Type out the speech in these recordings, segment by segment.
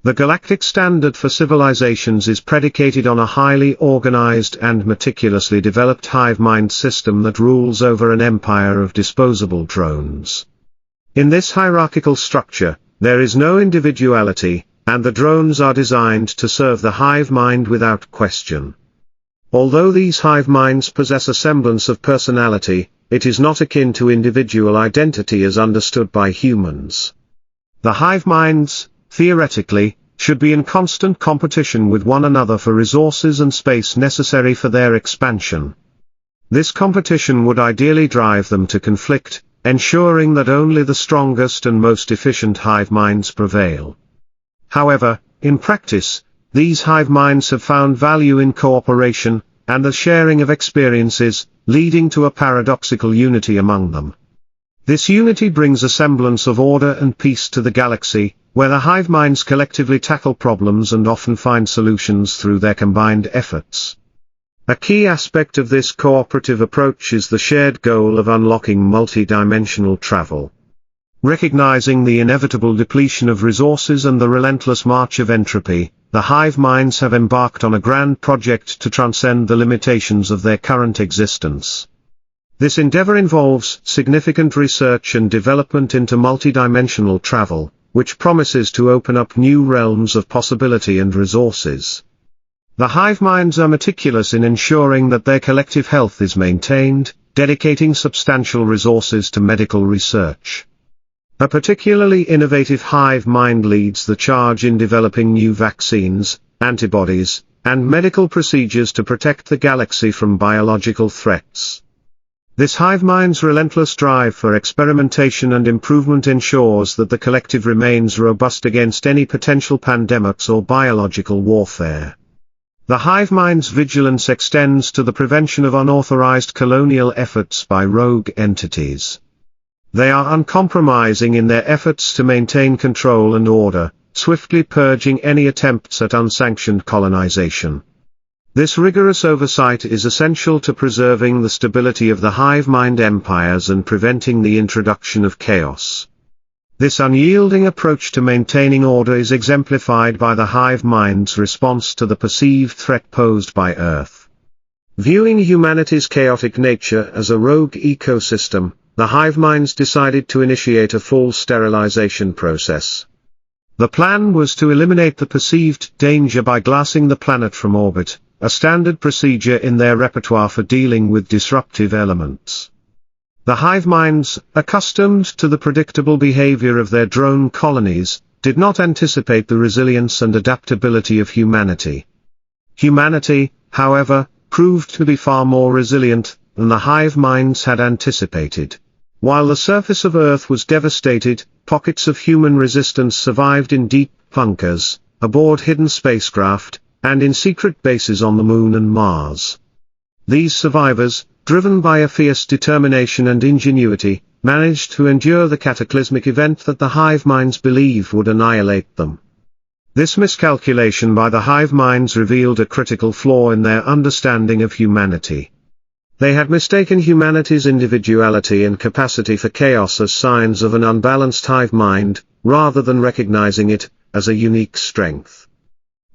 The galactic standard for civilizations is predicated on a highly organized and meticulously developed hive mind system that rules over an empire of disposable drones. In this hierarchical structure, there is no individuality, and the drones are designed to serve the hive mind without question. Although these hive minds possess a semblance of personality, it is not akin to individual identity as understood by humans. The hive minds, theoretically, should be in constant competition with one another for resources and space necessary for their expansion. This competition would ideally drive them to conflict, ensuring that only the strongest and most efficient hive minds prevail. However, in practice, these hive minds have found value in cooperation, and the sharing of experiences, leading to a paradoxical unity among them. This unity brings a semblance of order and peace to the galaxy, where the hive minds collectively tackle problems and often find solutions through their combined efforts. A key aspect of this cooperative approach is the shared goal of unlocking multi-dimensional travel. Recognizing the inevitable depletion of resources and the relentless march of entropy, the hive minds have embarked on a grand project to transcend the limitations of their current existence. This endeavor involves significant research and development into multidimensional travel, which promises to open up new realms of possibility and resources. The hive minds are meticulous in ensuring that their collective health is maintained, dedicating substantial resources to medical research. A particularly innovative hive mind leads the charge in developing new vaccines, antibodies, and medical procedures to protect the galaxy from biological threats. This hive mind's relentless drive for experimentation and improvement ensures that the collective remains robust against any potential pandemics or biological warfare. The hive mind's vigilance extends to the prevention of unauthorized colonial efforts by rogue entities. They are uncompromising in their efforts to maintain control and order, swiftly purging any attempts at unsanctioned colonization. This rigorous oversight is essential to preserving the stability of the hive mind empires and preventing the introduction of chaos. This unyielding approach to maintaining order is exemplified by the hive mind's response to the perceived threat posed by Earth. Viewing humanity's chaotic nature as a rogue ecosystem, the hive minds decided to initiate a full sterilization process. The plan was to eliminate the perceived danger by glassing the planet from orbit, a standard procedure in their repertoire for dealing with disruptive elements. The hive minds, accustomed to the predictable behavior of their drone colonies, did not anticipate the resilience and adaptability of humanity. Humanity, however, proved to be far more resilient than the hive minds had anticipated. While the surface of Earth was devastated, pockets of human resistance survived in deep bunkers, aboard hidden spacecraft, and in secret bases on the Moon and Mars. These survivors, driven by a fierce determination and ingenuity, managed to endure the cataclysmic event that the hive minds believed would annihilate them. This miscalculation by the hive minds revealed a critical flaw in their understanding of humanity. They had mistaken humanity's individuality and capacity for chaos as signs of an unbalanced hive mind, rather than recognizing it as a unique strength.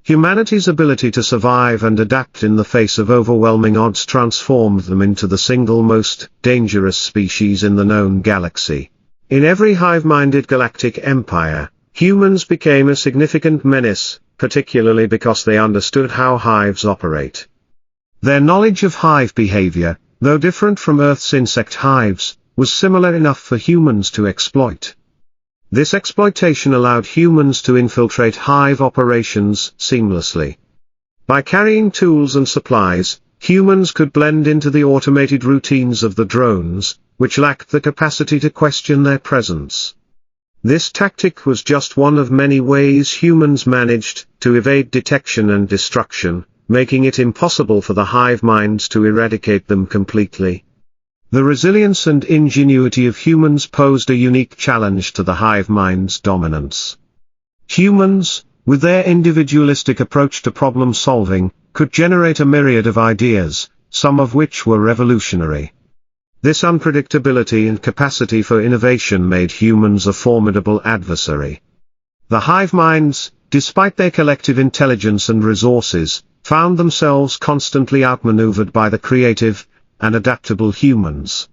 Humanity's ability to survive and adapt in the face of overwhelming odds transformed them into the single most dangerous species in the known galaxy. In every hive-minded galactic empire, humans became a significant menace, particularly because they understood how hives operate. Their knowledge of hive behavior, though different from Earth's insect hives, was similar enough for humans to exploit. This exploitation allowed humans to infiltrate hive operations seamlessly. By carrying tools and supplies, humans could blend into the automated routines of the drones, which lacked the capacity to question their presence. This tactic was just one of many ways humans managed to evade detection and destruction, making it impossible for the hive minds to eradicate them completely. The resilience and ingenuity of humans posed a unique challenge to the hive mind's dominance. Humans, with their individualistic approach to problem solving, could generate a myriad of ideas, some of which were revolutionary. This unpredictability and capacity for innovation made humans a formidable adversary. The hive minds, despite their collective intelligence and resources, found themselves constantly outmaneuvered by the creative and adaptable humans.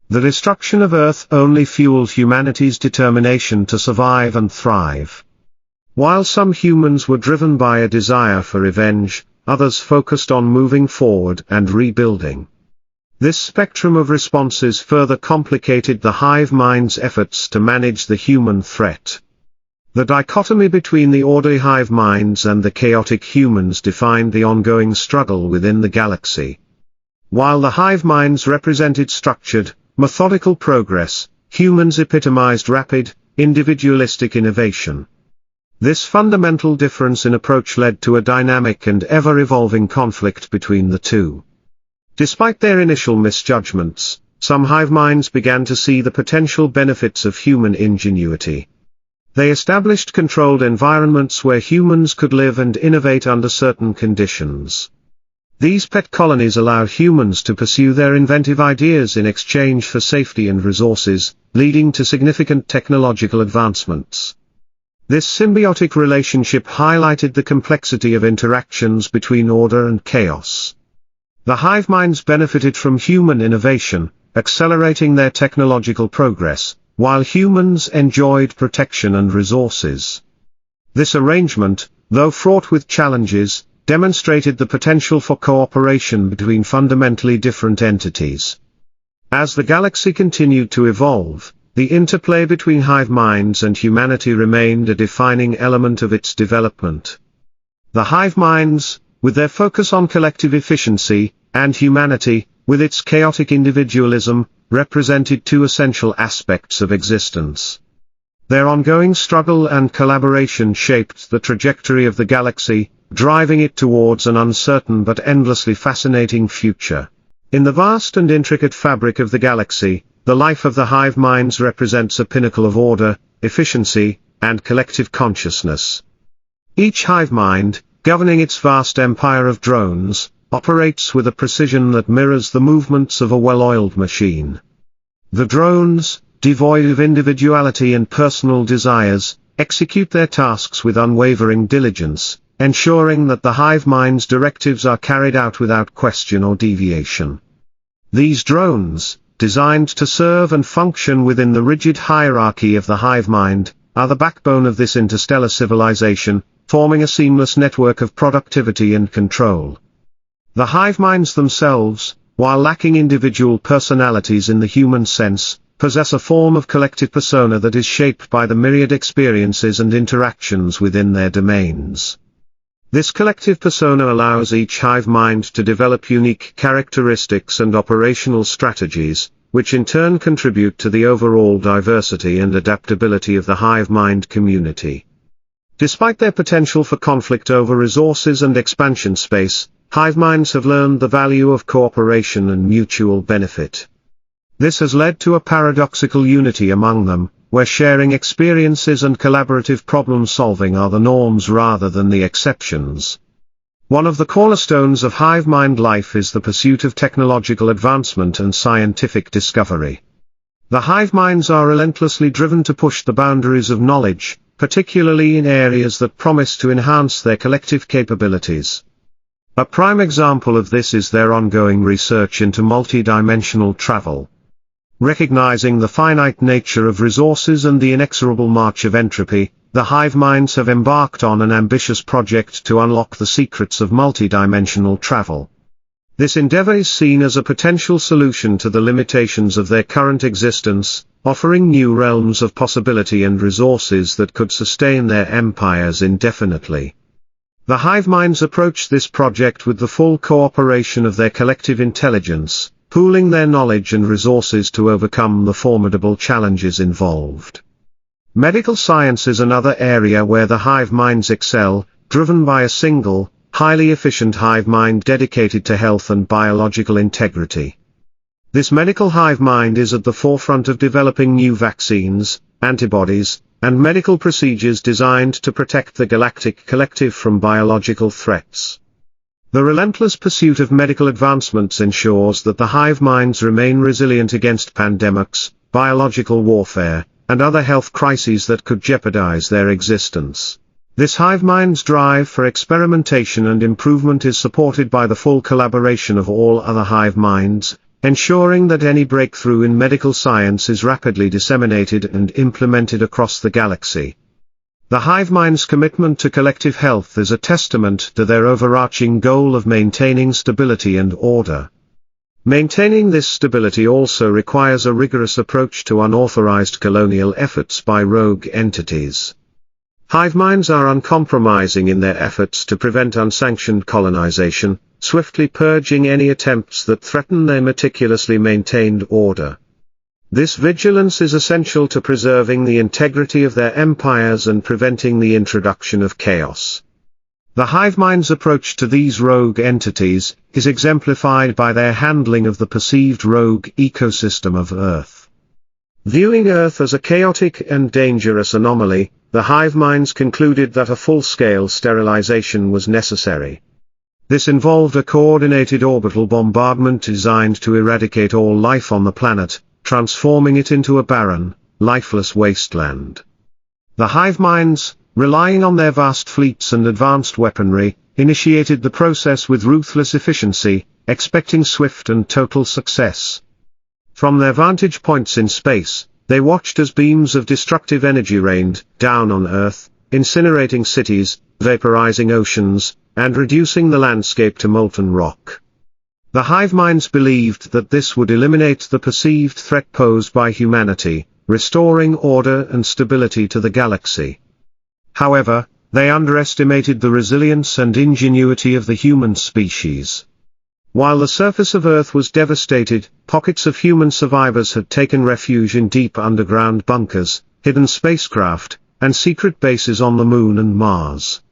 The destruction of Earth only fueled humanity's determination to survive and thrive. While some humans were driven by a desire for revenge, others focused on moving forward and rebuilding. This spectrum of responses further complicated the hive mind's efforts to manage the human threat. The dichotomy between the orderly hive minds and the chaotic humans defined the ongoing struggle within the galaxy. While the hive minds represented structured, methodical progress, humans epitomized rapid, individualistic innovation. This fundamental difference in approach led to a dynamic and ever-evolving conflict between the two. Despite their initial misjudgments, some hive minds began to see the potential benefits of human ingenuity. They established controlled environments where humans could live and innovate under certain conditions. These pet colonies allowed humans to pursue their inventive ideas in exchange for safety and resources, leading to significant technological advancements. This symbiotic relationship highlighted the complexity of interactions between order and chaos. The hive minds benefited from human innovation, accelerating their technological progress, while humans enjoyed protection and resources. This arrangement, though fraught with challenges, demonstrated the potential for cooperation between fundamentally different entities. As the galaxy continued to evolve, the interplay between hive minds and humanity remained a defining element of its development. The hive minds, with their focus on collective efficiency, and humanity, with its chaotic individualism, represented two essential aspects of existence. Their ongoing struggle and collaboration shaped the trajectory of the galaxy, driving it towards an uncertain but endlessly fascinating future. In the vast and intricate fabric of the galaxy, the life of the hive minds represents a pinnacle of order, efficiency, and collective consciousness. Each hive mind, governing its vast empire of drones, operates with a precision that mirrors the movements of a well-oiled machine. The drones, devoid of individuality and personal desires, execute their tasks with unwavering diligence, ensuring that the hive mind's directives are carried out without question or deviation. These drones, designed to serve and function within the rigid hierarchy of the hive mind, are the backbone of this interstellar civilization, forming a seamless network of productivity and control. The hive minds themselves, while lacking individual personalities in the human sense, possess a form of collective persona that is shaped by the myriad experiences and interactions within their domains. This collective persona allows each hive mind to develop unique characteristics and operational strategies, which in turn contribute to the overall diversity and adaptability of the hive mind community. Despite their potential for conflict over resources and expansion space, hive minds have learned the value of cooperation and mutual benefit. This has led to a paradoxical unity among them, where sharing experiences and collaborative problem-solving are the norms rather than the exceptions. One of the cornerstones of hive mind life is the pursuit of technological advancement and scientific discovery. The hive minds are relentlessly driven to push the boundaries of knowledge, particularly in areas that promise to enhance their collective capabilities. A prime example of this is their ongoing research into multi-dimensional travel. Recognizing the finite nature of resources and the inexorable march of entropy, the hive minds have embarked on an ambitious project to unlock the secrets of multidimensional travel. This endeavor is seen as a potential solution to the limitations of their current existence, offering new realms of possibility and resources that could sustain their empires indefinitely. The hive minds approach this project with the full cooperation of their collective intelligence, pooling their knowledge and resources to overcome the formidable challenges involved. Medical science is another area where the hive minds excel, driven by a single, highly efficient hive mind dedicated to health and biological integrity. This medical hive mind is at the forefront of developing new vaccines, antibodies, and medical procedures designed to protect the Galactic collective from biological threats. The relentless pursuit of medical advancements ensures that the hive minds remain resilient against pandemics, biological warfare, and other health crises that could jeopardize their existence. This hive mind's drive for experimentation and improvement is supported by the full collaboration of all other hive minds, ensuring that any breakthrough in medical science is rapidly disseminated and implemented across the galaxy. The hive mind's commitment to collective health is a testament to their overarching goal of maintaining stability and order. Maintaining this stability also requires a rigorous approach to unauthorized colonial efforts by rogue entities. Hive minds are uncompromising in their efforts to prevent unsanctioned colonization, swiftly purging any attempts that threaten their meticulously maintained order. This vigilance is essential to preserving the integrity of their empires and preventing the introduction of chaos. The hive mind's approach to these rogue entities is exemplified by their handling of the perceived rogue ecosystem of Earth. Viewing Earth as a chaotic and dangerous anomaly, the hive minds concluded that a full-scale sterilization was necessary. This involved a coordinated orbital bombardment designed to eradicate all life on the planet, transforming it into a barren, lifeless wasteland. The hive minds, relying on their vast fleets and advanced weaponry, initiated the process with ruthless efficiency, expecting swift and total success. From their vantage points in space, they watched as beams of destructive energy rained down on Earth, incinerating cities, vaporizing oceans, and reducing the landscape to molten rock. The hive minds believed that this would eliminate the perceived threat posed by humanity, restoring order and stability to the galaxy. However, they underestimated the resilience and ingenuity of the human species. While the surface of Earth was devastated, pockets of human survivors had taken refuge in deep underground bunkers, hidden spacecraft, and secret bases on the Moon and Mars.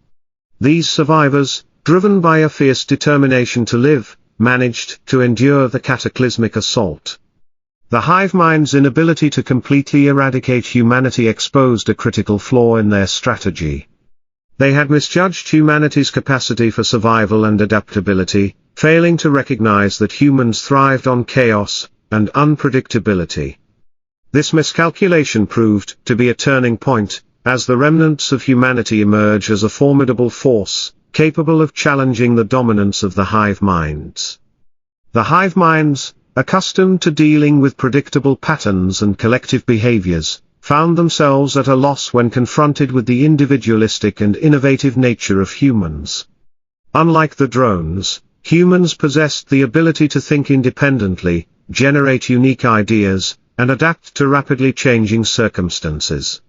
These survivors, driven by a fierce determination to live, managed to endure the cataclysmic assault. The hive mind's inability to completely eradicate humanity exposed a critical flaw in their strategy. They had misjudged humanity's capacity for survival and adaptability, failing to recognize that humans thrived on chaos and unpredictability. This miscalculation proved to be a turning point, as the remnants of humanity emerge as a formidable force, capable of challenging the dominance of the hive minds. The hive minds, accustomed to dealing with predictable patterns and collective behaviors, found themselves at a loss when confronted with the individualistic and innovative nature of humans. Unlike the drones, humans possessed the ability to think independently, generate unique ideas, and adapt to rapidly changing circumstances.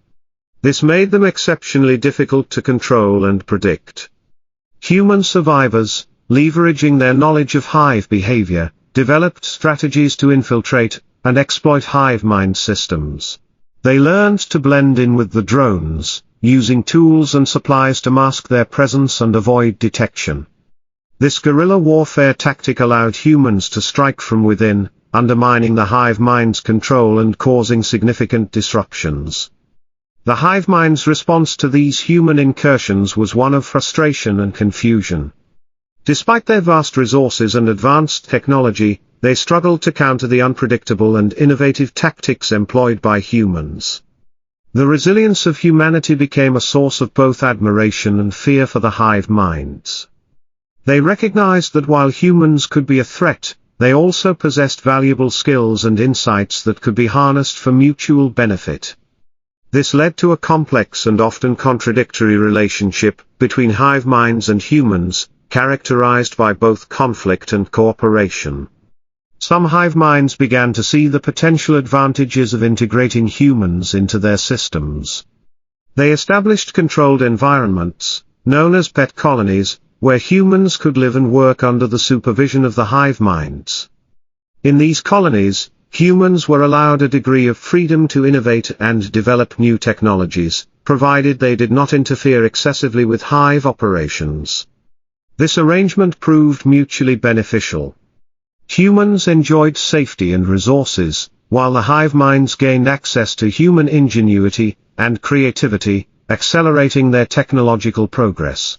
This made them exceptionally difficult to control and predict. Human survivors, leveraging their knowledge of hive behavior, developed strategies to infiltrate and exploit hive mind systems. They learned to blend in with the drones, using tools and supplies to mask their presence and avoid detection. This guerrilla warfare tactic allowed humans to strike from within, undermining the hive mind's control and causing significant disruptions. The hive mind's response to these human incursions was one of frustration and confusion. Despite their vast resources and advanced technology, they struggled to counter the unpredictable and innovative tactics employed by humans. The resilience of humanity became a source of both admiration and fear for the hive minds. They recognized that while humans could be a threat, they also possessed valuable skills and insights that could be harnessed for mutual benefit. This led to a complex and often contradictory relationship between hive minds and humans, characterized by both conflict and cooperation. Some hive minds began to see the potential advantages of integrating humans into their systems. They established controlled environments, known as pet colonies, where humans could live and work under the supervision of the hive minds. In these colonies, humans were allowed a degree of freedom to innovate and develop new technologies, provided they did not interfere excessively with hive operations. This arrangement proved mutually beneficial. Humans enjoyed safety and resources, while the hive minds gained access to human ingenuity and creativity, accelerating their technological progress.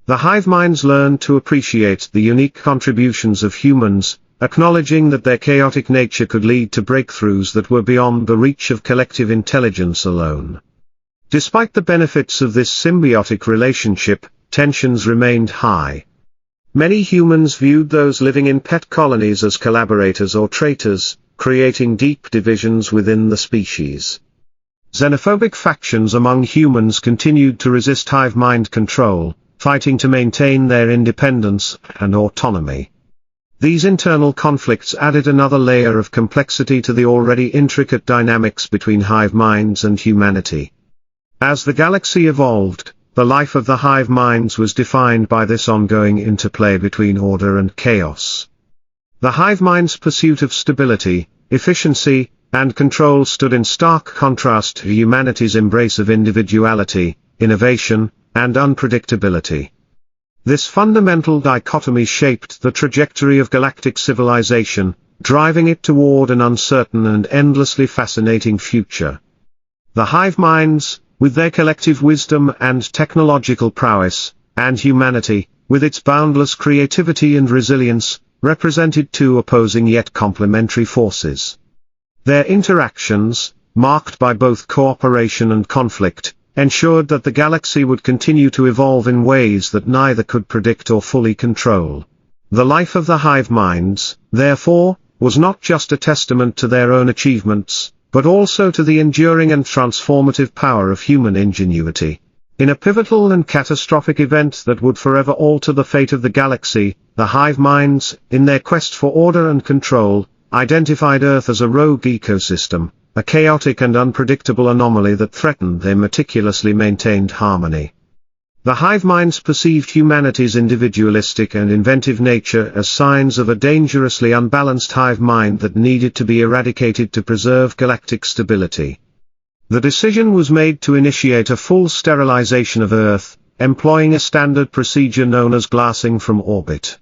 The hive minds learned to appreciate the unique contributions of humans, acknowledging that their chaotic nature could lead to breakthroughs that were beyond the reach of collective intelligence alone. Despite the benefits of this symbiotic relationship, tensions remained high. Many humans viewed those living in pet colonies as collaborators or traitors, creating deep divisions within the species. Xenophobic factions among humans continued to resist hive mind control, fighting to maintain their independence and autonomy. These internal conflicts added another layer of complexity to the already intricate dynamics between hive minds and humanity. As the galaxy evolved, the life of the hive minds was defined by this ongoing interplay between order and chaos. The hive mind's pursuit of stability, efficiency, and control stood in stark contrast to humanity's embrace of individuality, innovation, and unpredictability. This fundamental dichotomy shaped the trajectory of galactic civilization, driving it toward an uncertain and endlessly fascinating future. The hive minds, with their collective wisdom and technological prowess, and humanity, with its boundless creativity and resilience, represented two opposing yet complementary forces. Their interactions, marked by both cooperation and conflict, ensured that the galaxy would continue to evolve in ways that neither could predict or fully control. The life of the hive minds, therefore, was not just a testament to their own achievements, but also to the enduring and transformative power of human ingenuity. In a pivotal and catastrophic event that would forever alter the fate of the galaxy, the hive minds, in their quest for order and control, identified Earth as a rogue ecosystem, a chaotic and unpredictable anomaly that threatened their meticulously maintained harmony. The hive minds perceived humanity's individualistic and inventive nature as signs of a dangerously unbalanced hive mind that needed to be eradicated to preserve galactic stability. The decision was made to initiate a full sterilization of Earth, employing a standard procedure known as glassing from orbit.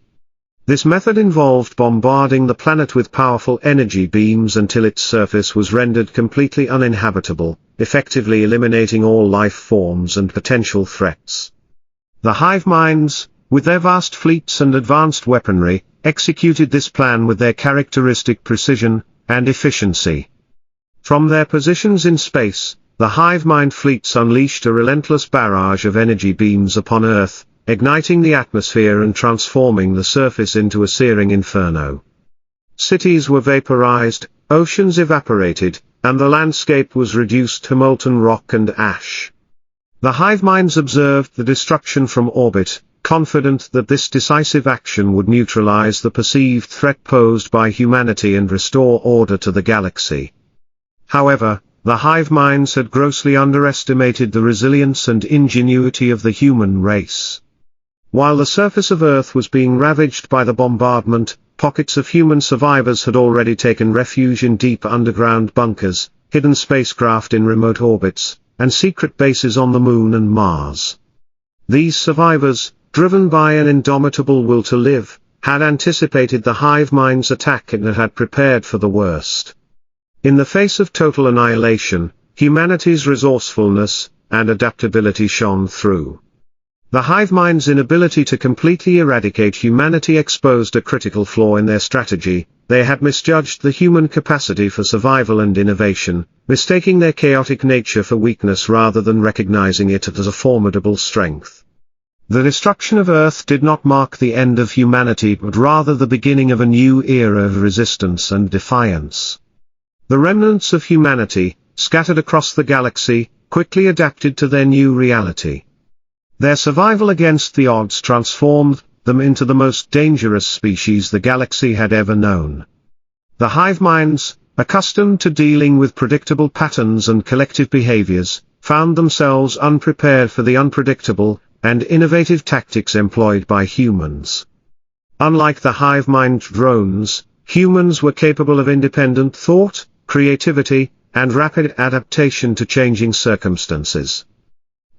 This method involved bombarding the planet with powerful energy beams until its surface was rendered completely uninhabitable, effectively eliminating all life forms and potential threats. The hive minds, with their vast fleets and advanced weaponry, executed this plan with their characteristic precision and efficiency. From their positions in space, the hive mind fleets unleashed a relentless barrage of energy beams upon Earth, igniting the atmosphere and transforming the surface into a searing inferno. Cities were vaporized, oceans evaporated, and the landscape was reduced to molten rock and ash. The hive minds observed the destruction from orbit, confident that this decisive action would neutralize the perceived threat posed by humanity and restore order to the galaxy. However, the hive minds had grossly underestimated the resilience and ingenuity of the human race. While the surface of Earth was being ravaged by the bombardment, pockets of human survivors had already taken refuge in deep underground bunkers, hidden spacecraft in remote orbits, and secret bases on the Moon and Mars. These survivors, driven by an indomitable will to live, had anticipated the hive mind's attack and had prepared for the worst. In the face of total annihilation, humanity's resourcefulness and adaptability shone through. The hive mind's inability to completely eradicate humanity exposed a critical flaw in their strategy. They had misjudged the human capacity for survival and innovation, mistaking their chaotic nature for weakness rather than recognizing it as a formidable strength. The destruction of Earth did not mark the end of humanity but rather the beginning of a new era of resistance and defiance. The remnants of humanity, scattered across the galaxy, quickly adapted to their new reality. Their survival against the odds transformed them into the most dangerous species the galaxy had ever known. The hive minds, accustomed to dealing with predictable patterns and collective behaviors, found themselves unprepared for the unpredictable and innovative tactics employed by humans. Unlike the hive mind drones, humans were capable of independent thought, creativity, and rapid adaptation to changing circumstances.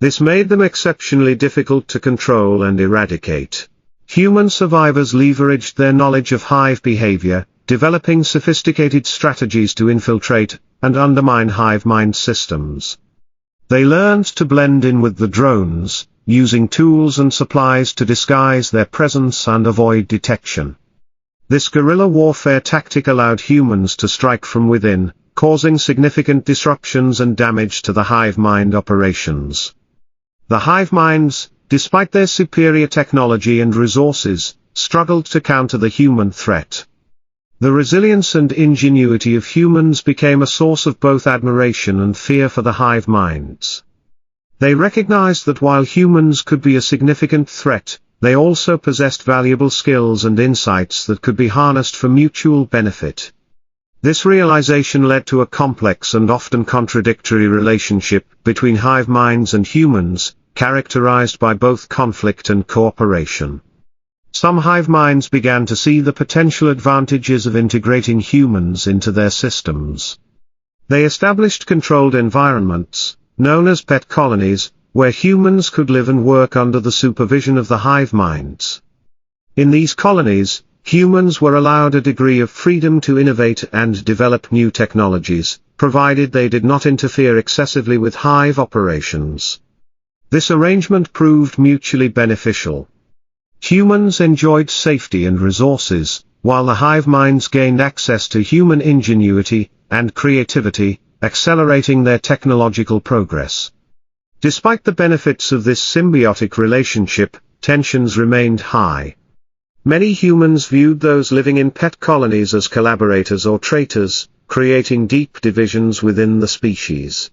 This made them exceptionally difficult to control and eradicate. Human survivors leveraged their knowledge of hive behavior, developing sophisticated strategies to infiltrate and undermine hive mind systems. They learned to blend in with the drones, using tools and supplies to disguise their presence and avoid detection. This guerrilla warfare tactic allowed humans to strike from within, causing significant disruptions and damage to the hive mind operations. The hive minds, despite their superior technology and resources, struggled to counter the human threat. The resilience and ingenuity of humans became a source of both admiration and fear for the hive minds. They recognized that while humans could be a significant threat, they also possessed valuable skills and insights that could be harnessed for mutual benefit. This realization led to a complex and often contradictory relationship between hive minds and humans, characterized by both conflict and cooperation. Some hive minds began to see the potential advantages of integrating humans into their systems. They established controlled environments, known as pet colonies, where humans could live and work under the supervision of the hive minds. In these colonies, humans were allowed a degree of freedom to innovate and develop new technologies, provided they did not interfere excessively with hive operations. This arrangement proved mutually beneficial. Humans enjoyed safety and resources, while the hive minds gained access to human ingenuity and creativity, accelerating their technological progress. Despite the benefits of this symbiotic relationship, tensions remained high. Many humans viewed those living in pet colonies as collaborators or traitors, creating deep divisions within the species.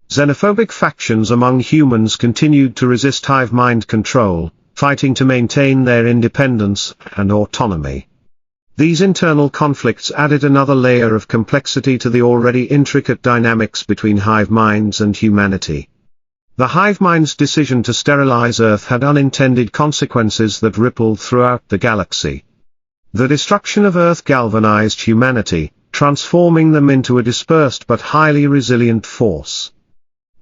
Xenophobic factions among humans continued to resist hive mind control, fighting to maintain their independence and autonomy. These internal conflicts added another layer of complexity to the already intricate dynamics between hive minds and humanity. The hive mind's decision to sterilize Earth had unintended consequences that rippled throughout the galaxy. The destruction of Earth galvanized humanity, transforming them into a dispersed but highly resilient force.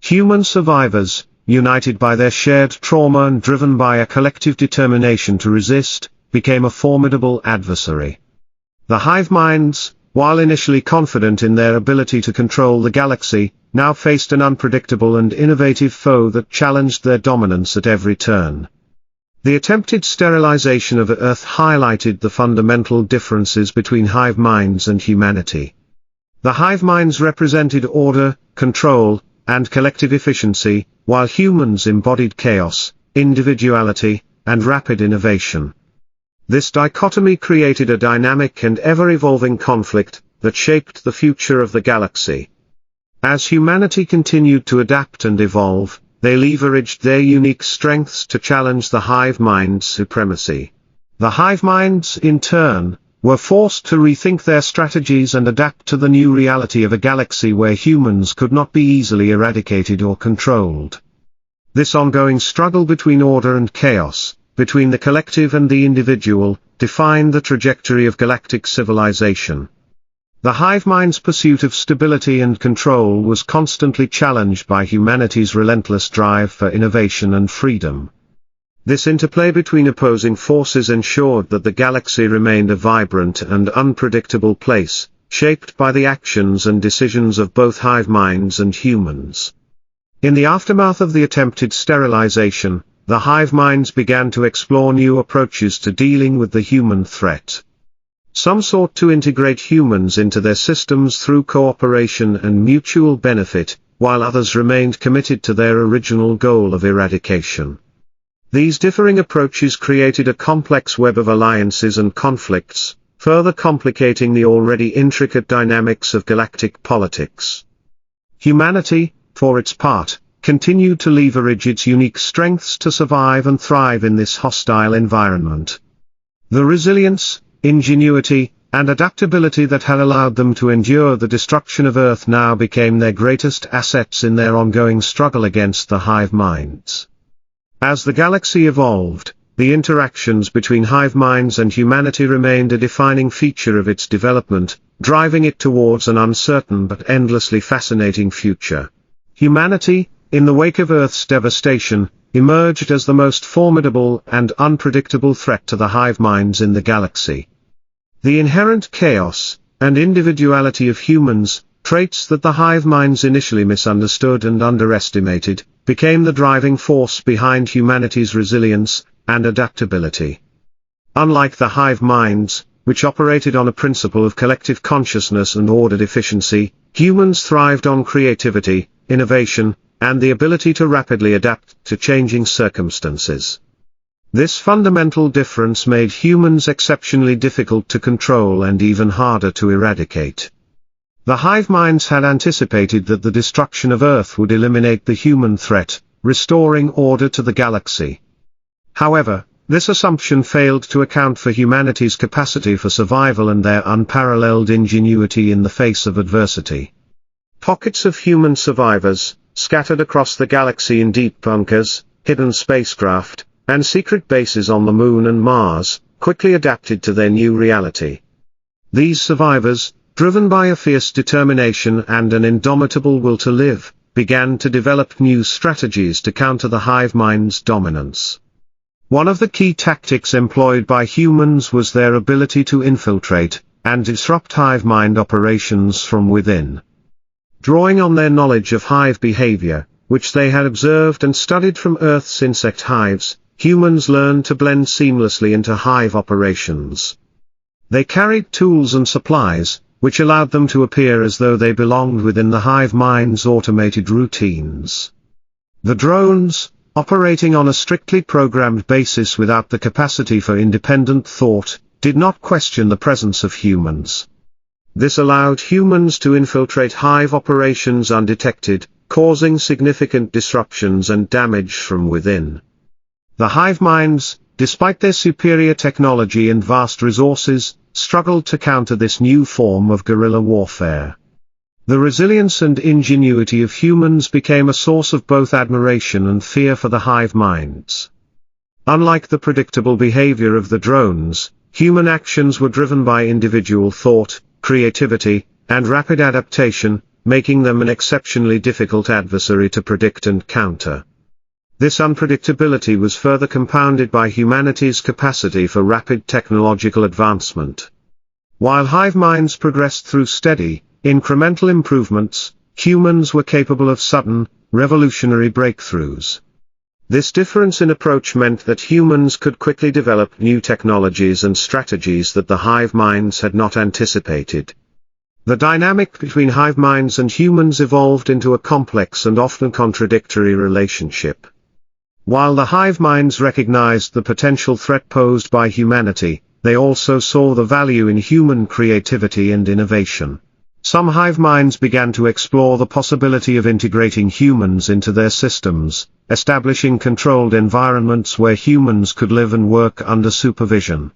Human survivors, united by their shared trauma and driven by a collective determination to resist, became a formidable adversary. The hive minds, while initially confident in their ability to control the galaxy, now faced an unpredictable and innovative foe that challenged their dominance at every turn. The attempted sterilization of Earth highlighted the fundamental differences between hive minds and humanity. The hive minds represented order, control, and collective efficiency, while humans embodied chaos, individuality, and rapid innovation. This dichotomy created a dynamic and ever-evolving conflict that shaped the future of the galaxy. As humanity continued to adapt and evolve, they leveraged their unique strengths to challenge the hive mind's supremacy. The hive minds, in turn, were forced to rethink their strategies and adapt to the new reality of a galaxy where humans could not be easily eradicated or controlled. This ongoing struggle between order and chaos, between the collective and the individual, defined the trajectory of galactic civilization. The hive mind's pursuit of stability and control was constantly challenged by humanity's relentless drive for innovation and freedom. This interplay between opposing forces ensured that the galaxy remained a vibrant and unpredictable place, shaped by the actions and decisions of both hive minds and humans. In the aftermath of the attempted sterilization, the hive minds began to explore new approaches to dealing with the human threat. Some sought to integrate humans into their systems through cooperation and mutual benefit, while others remained committed to their original goal of eradication. These differing approaches created a complex web of alliances and conflicts, further complicating the already intricate dynamics of galactic politics. Humanity, for its part, continued to leverage its unique strengths to survive and thrive in this hostile environment. The resilience, ingenuity, and adaptability that had allowed them to endure the destruction of Earth now became their greatest assets in their ongoing struggle against the hive minds. As the galaxy evolved, the interactions between hive minds and humanity remained a defining feature of its development, driving it towards an uncertain but endlessly fascinating future. Humanity, in the wake of Earth's devastation, emerged as the most formidable and unpredictable threat to the hive minds in the galaxy. The inherent chaos and individuality of humans, traits that the hive minds initially misunderstood and underestimated, became the driving force behind humanity's resilience and adaptability. Unlike the hive minds, which operated on a principle of collective consciousness and ordered efficiency, humans thrived on creativity, innovation, and the ability to rapidly adapt to changing circumstances. This fundamental difference made humans exceptionally difficult to control and even harder to eradicate. The hive minds had anticipated that the destruction of Earth would eliminate the human threat, restoring order to the galaxy. However, this assumption failed to account for humanity's capacity for survival and their unparalleled ingenuity in the face of adversity. Pockets of human survivors, scattered across the galaxy in deep bunkers, hidden spacecraft, and secret bases on the Moon and Mars, quickly adapted to their new reality. These survivors, driven by a fierce determination and an indomitable will to live, began to develop new strategies to counter the hive mind's dominance. One of the key tactics employed by humans was their ability to infiltrate and disrupt hive mind operations from within. Drawing on their knowledge of hive behavior, which they had observed and studied from Earth's insect hives, humans learned to blend seamlessly into hive operations. They carried tools and supplies, which allowed them to appear as though they belonged within the hive mind's automated routines. The drones, operating on a strictly programmed basis without the capacity for independent thought, did not question the presence of humans. This allowed humans to infiltrate hive operations undetected, causing significant disruptions and damage from within. The hive minds, despite their superior technology and vast resources, struggled to counter this new form of guerrilla warfare. The resilience and ingenuity of humans became a source of both admiration and fear for the hive minds. Unlike the predictable behavior of the drones, human actions were driven by individual thought, creativity, and rapid adaptation, making them an exceptionally difficult adversary to predict and counter. This unpredictability was further compounded by humanity's capacity for rapid technological advancement. While hive minds progressed through steady, incremental improvements, humans were capable of sudden, revolutionary breakthroughs. This difference in approach meant that humans could quickly develop new technologies and strategies that the hive minds had not anticipated. The dynamic between hive minds and humans evolved into a complex and often contradictory relationship. While the hive minds recognized the potential threat posed by humanity, they also saw the value in human creativity and innovation. Some hive minds began to explore the possibility of integrating humans into their systems, establishing controlled environments where humans could live and work under supervision.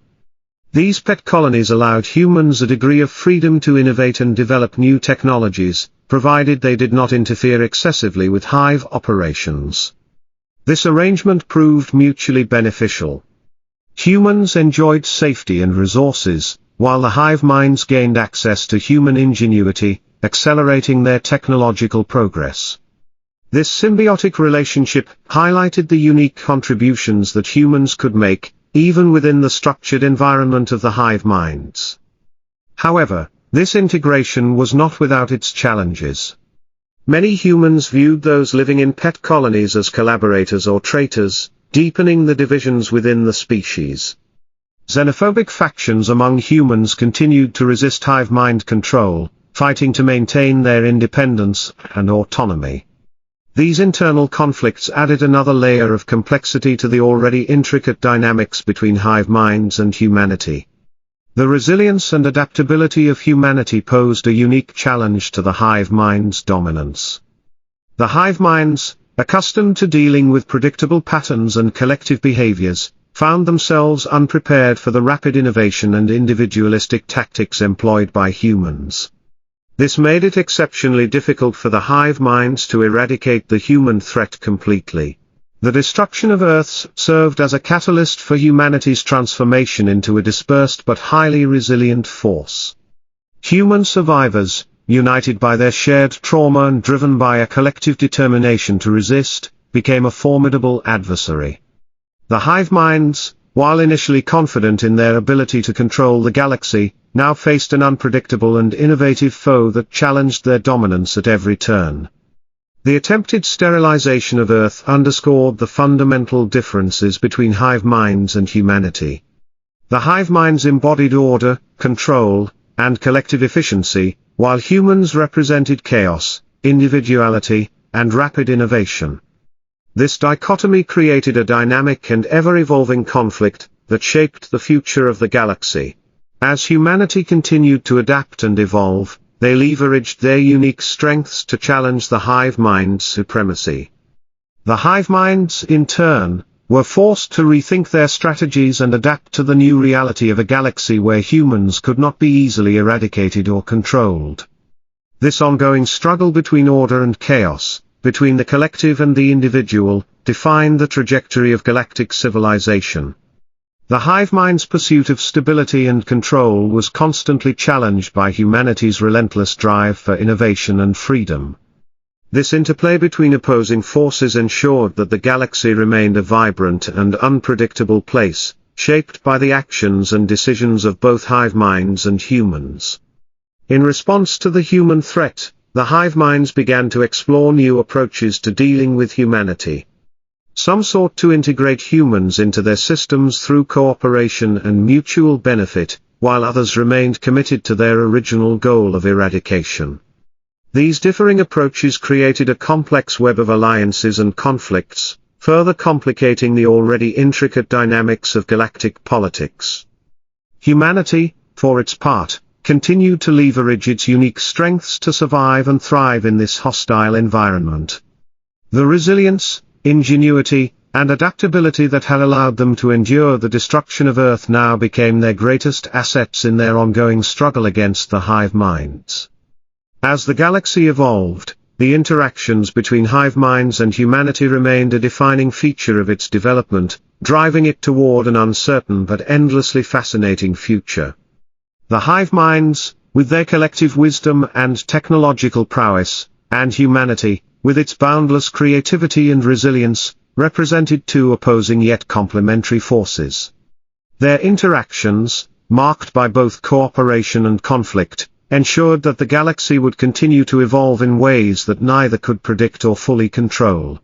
These pet colonies allowed humans a degree of freedom to innovate and develop new technologies, provided they did not interfere excessively with hive operations. This arrangement proved mutually beneficial. Humans enjoyed safety and resources, while the hive minds gained access to human ingenuity, accelerating their technological progress. This symbiotic relationship highlighted the unique contributions that humans could make, even within the structured environment of the hive minds. However, this integration was not without its challenges. Many humans viewed those living in pet colonies as collaborators or traitors, deepening the divisions within the species. Xenophobic factions among humans continued to resist hive mind control, fighting to maintain their independence and autonomy. These internal conflicts added another layer of complexity to the already intricate dynamics between hive minds and humanity. The resilience and adaptability of humanity posed a unique challenge to the hive mind's dominance. The hive minds, accustomed to dealing with predictable patterns and collective behaviors, found themselves unprepared for the rapid innovation and individualistic tactics employed by humans. This made it exceptionally difficult for the hive minds to eradicate the human threat completely. The destruction of Earth served as a catalyst for humanity's transformation into a dispersed but highly resilient force. Human survivors, united by their shared trauma and driven by a collective determination to resist, became a formidable adversary. The hive minds, while initially confident in their ability to control the galaxy, now faced an unpredictable and innovative foe that challenged their dominance at every turn. The attempted sterilization of Earth underscored the fundamental differences between hive minds and humanity. The hive minds embodied order, control, and collective efficiency, while humans represented chaos, individuality, and rapid innovation. This dichotomy created a dynamic and ever-evolving conflict that shaped the future of the galaxy. As humanity continued to adapt and evolve, they leveraged their unique strengths to challenge the hive mind's supremacy. The hive minds, in turn, were forced to rethink their strategies and adapt to the new reality of a galaxy where humans could not be easily eradicated or controlled. This ongoing struggle between order and chaos, between the collective and the individual, defined the trajectory of galactic civilization. The hive mind's pursuit of stability and control was constantly challenged by humanity's relentless drive for innovation and freedom. This interplay between opposing forces ensured that the galaxy remained a vibrant and unpredictable place, shaped by the actions and decisions of both hive minds and humans. In response to the human threat, the hive minds began to explore new approaches to dealing with humanity. Some sought to integrate humans into their systems through cooperation and mutual benefit, while others remained committed to their original goal of eradication. These differing approaches created a complex web of alliances and conflicts, further complicating the already intricate dynamics of galactic politics. Humanity, for its part, continued to leverage its unique strengths to survive and thrive in this hostile environment. The resilience, ingenuity, and adaptability that had allowed them to endure the destruction of Earth now became their greatest assets in their ongoing struggle against the hive minds. As the galaxy evolved, the interactions between hive minds and humanity remained a defining feature of its development, driving it toward an uncertain but endlessly fascinating future. The hive minds, with their collective wisdom and technological prowess, and humanity, with its boundless creativity and resilience, represented two opposing yet complementary forces. Their interactions, marked by both cooperation and conflict, ensured that the galaxy would continue to evolve in ways that neither could predict or fully control.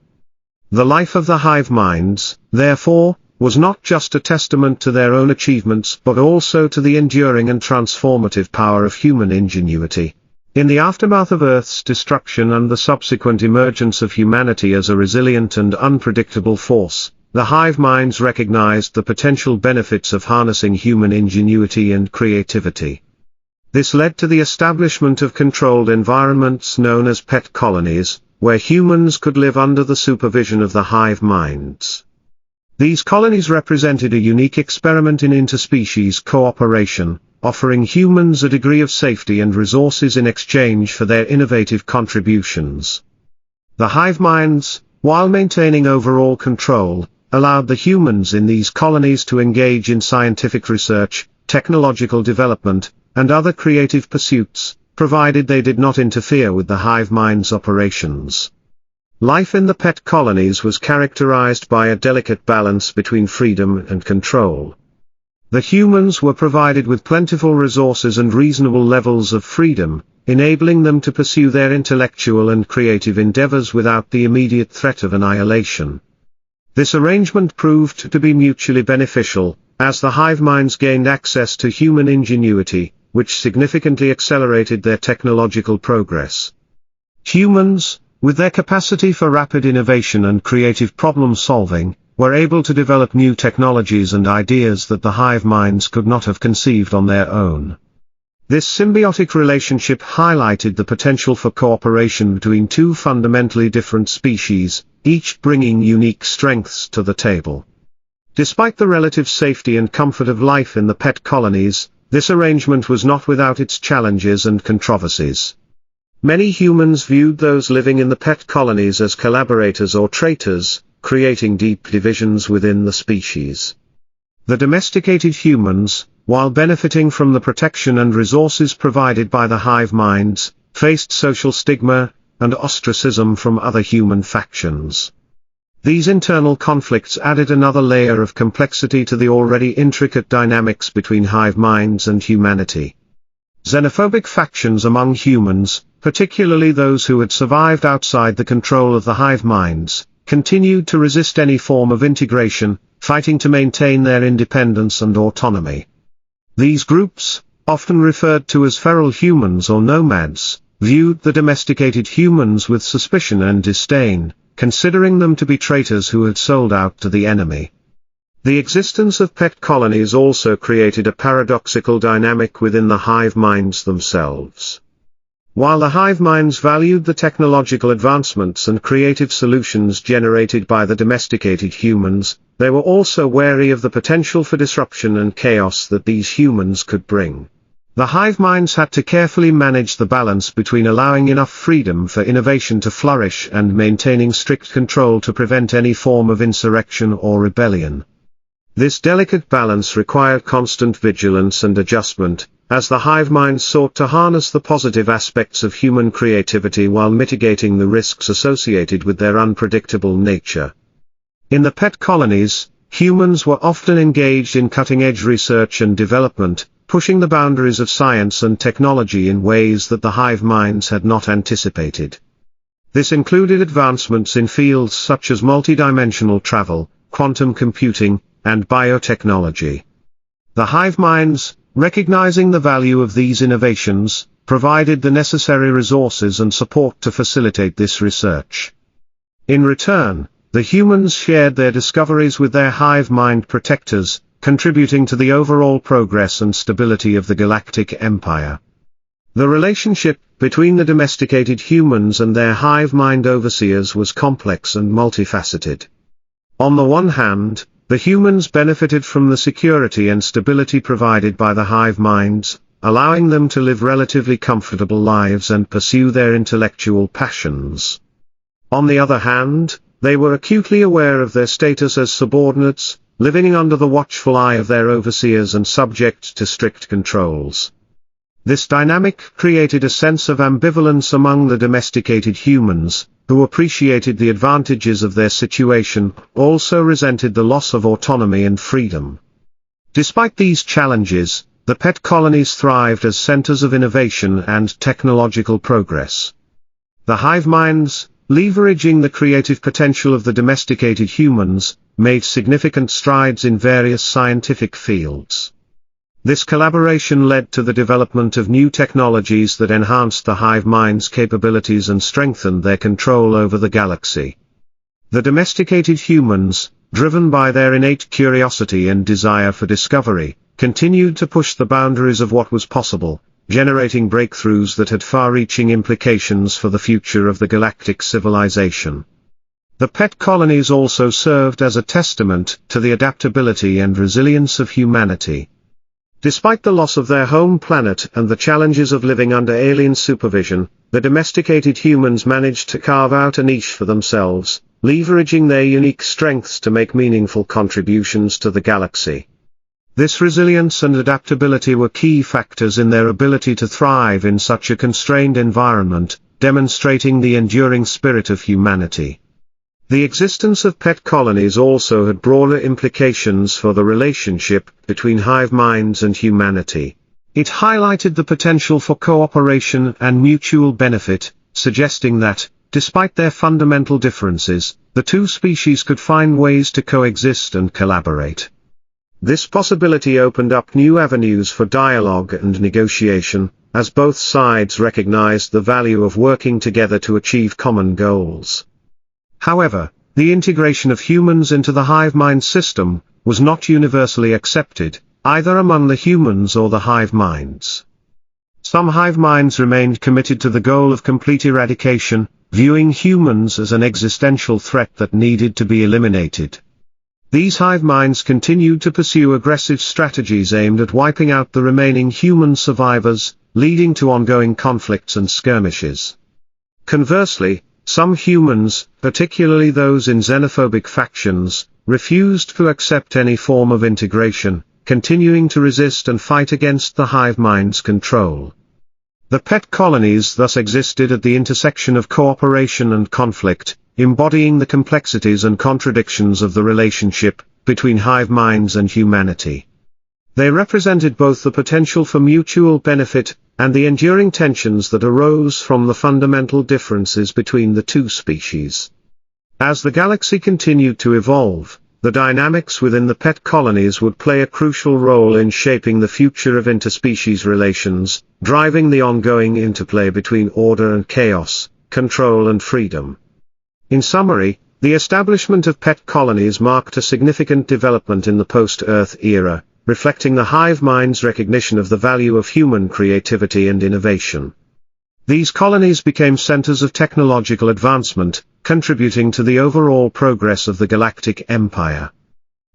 The life of the hive minds, therefore, was not just a testament to their own achievements but also to the enduring and transformative power of human ingenuity. In the aftermath of Earth's destruction and the subsequent emergence of humanity as a resilient and unpredictable force, the hive minds recognized the potential benefits of harnessing human ingenuity and creativity. This led to the establishment of controlled environments known as pet colonies, where humans could live under the supervision of the hive minds. These colonies represented a unique experiment in interspecies cooperation, offering humans a degree of safety and resources in exchange for their innovative contributions. The hive minds, while maintaining overall control, allowed the humans in these colonies to engage in scientific research, technological development, and other creative pursuits, provided they did not interfere with the hive mind's operations. Life in the pet colonies was characterized by a delicate balance between freedom and control. The humans were provided with plentiful resources and reasonable levels of freedom, enabling them to pursue their intellectual and creative endeavors without the immediate threat of annihilation. This arrangement proved to be mutually beneficial, as the hive minds gained access to human ingenuity, which significantly accelerated their technological progress. Humans, with their capacity for rapid innovation and creative problem-solving, were able to develop new technologies and ideas that the hive minds could not have conceived on their own. This symbiotic relationship highlighted the potential for cooperation between two fundamentally different species, each bringing unique strengths to the table. Despite the relative safety and comfort of life in the pet colonies, this arrangement was not without its challenges and controversies. Many humans viewed those living in the pet colonies as collaborators or traitors, creating deep divisions within the species. The domesticated humans, while benefiting from the protection and resources provided by the hive minds, faced social stigma and ostracism from other human factions. These internal conflicts added another layer of complexity to the already intricate dynamics between hive minds and humanity. Xenophobic factions among humans, particularly those who had survived outside the control of the hive minds, continued to resist any form of integration, fighting to maintain their independence and autonomy. These groups, often referred to as feral humans or nomads, viewed the domesticated humans with suspicion and disdain, considering them to be traitors who had sold out to the enemy. The existence of pet colonies also created a paradoxical dynamic within the hive minds themselves. While the hive minds valued the technological advancements and creative solutions generated by the domesticated humans, they were also wary of the potential for disruption and chaos that these humans could bring. The hive minds had to carefully manage the balance between allowing enough freedom for innovation to flourish and maintaining strict control to prevent any form of insurrection or rebellion. This delicate balance required constant vigilance and adjustment, as the hive mind sought to harness the positive aspects of human creativity while mitigating the risks associated with their unpredictable nature. In the pet colonies, humans were often engaged in cutting-edge research and development, pushing the boundaries of science and technology in ways that the hive minds had not anticipated. This included advancements in fields such as multidimensional travel, quantum computing, and biotechnology. The hive minds, recognizing the value of these innovations, provided the necessary resources and support to facilitate this research. In return, the humans shared their discoveries with their hive mind protectors, contributing to the overall progress and stability of the Galactic Empire. The relationship between the domesticated humans and their hive mind overseers was complex and multifaceted. On the one hand, the humans benefited from the security and stability provided by the hive minds, allowing them to live relatively comfortable lives and pursue their intellectual passions. On the other hand, they were acutely aware of their status as subordinates, living under the watchful eye of their overseers and subject to strict controls. This dynamic created a sense of ambivalence among the domesticated humans, who appreciated the advantages of their situation, also resented the loss of autonomy and freedom. Despite these challenges, the pet colonies thrived as centers of innovation and technological progress. The hive minds, leveraging the creative potential of the domesticated humans, made significant strides in various scientific fields. This collaboration led to the development of new technologies that enhanced the hive minds' capabilities and strengthened their control over the galaxy. The domesticated humans, driven by their innate curiosity and desire for discovery, continued to push the boundaries of what was possible, generating breakthroughs that had far-reaching implications for the future of the galactic civilization. The pet colonies also served as a testament to the adaptability and resilience of humanity. Despite the loss of their home planet and the challenges of living under alien supervision, the domesticated humans managed to carve out a niche for themselves, leveraging their unique strengths to make meaningful contributions to the galaxy. This resilience and adaptability were key factors in their ability to thrive in such a constrained environment, demonstrating the enduring spirit of humanity. The existence of pet colonies also had broader implications for the relationship between hive minds and humanity. It highlighted the potential for cooperation and mutual benefit, suggesting that, despite their fundamental differences, the two species could find ways to coexist and collaborate. This possibility opened up new avenues for dialogue and negotiation, as both sides recognized the value of working together to achieve common goals. However, the integration of humans into the hive mind system was not universally accepted, either among the humans or the hive minds. Some hive minds remained committed to the goal of complete eradication, viewing humans as an existential threat that needed to be eliminated. These hive minds continued to pursue aggressive strategies aimed at wiping out the remaining human survivors, leading to ongoing conflicts and skirmishes. Conversely, some humans, particularly those in xenophobic factions, refused to accept any form of integration, continuing to resist and fight against the hive mind's control. The pet colonies thus existed at the intersection of cooperation and conflict, embodying the complexities and contradictions of the relationship between hive minds and humanity. They represented both the potential for mutual benefit and the enduring tensions that arose from the fundamental differences between the two species. As the galaxy continued to evolve, the dynamics within the pet colonies would play a crucial role in shaping the future of interspecies relations, driving the ongoing interplay between order and chaos, control and freedom. In summary, the establishment of pet colonies marked a significant development in the post-Earth era, reflecting the hive mind's recognition of the value of human creativity and innovation. These colonies became centers of technological advancement, contributing to the overall progress of the Galactic Empire.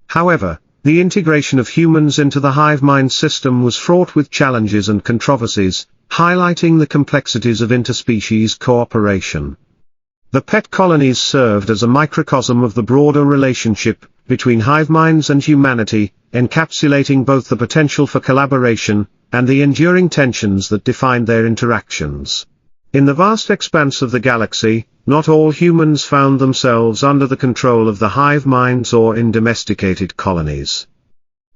However, the integration of humans into the hive mind system was fraught with challenges and controversies, highlighting the complexities of interspecies cooperation. The pet colonies served as a microcosm of the broader relationship between hive minds and humanity, encapsulating both the potential for collaboration and the enduring tensions that defined their interactions. In the vast expanse of the galaxy, not all humans found themselves under the control of the hive minds or in domesticated colonies.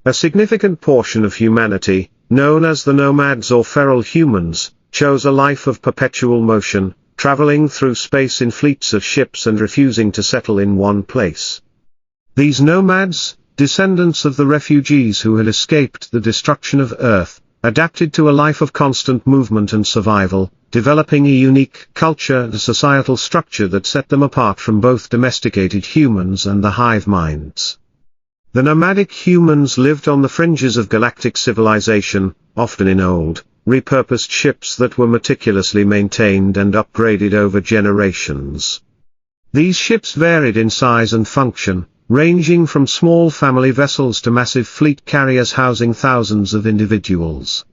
A significant portion of humanity, known as the nomads or feral humans, chose a life of perpetual motion, traveling through space in fleets of ships and refusing to settle in one place. These nomads, descendants of the refugees who had escaped the destruction of Earth, adapted to a life of constant movement and survival, developing a unique culture and societal structure that set them apart from both domesticated humans and the hive minds. The nomadic humans lived on the fringes of galactic civilization, often in old, repurposed ships that were meticulously maintained and upgraded over generations. These ships varied in size and function, ranging from small family vessels to massive fleet carriers housing thousands of individuals.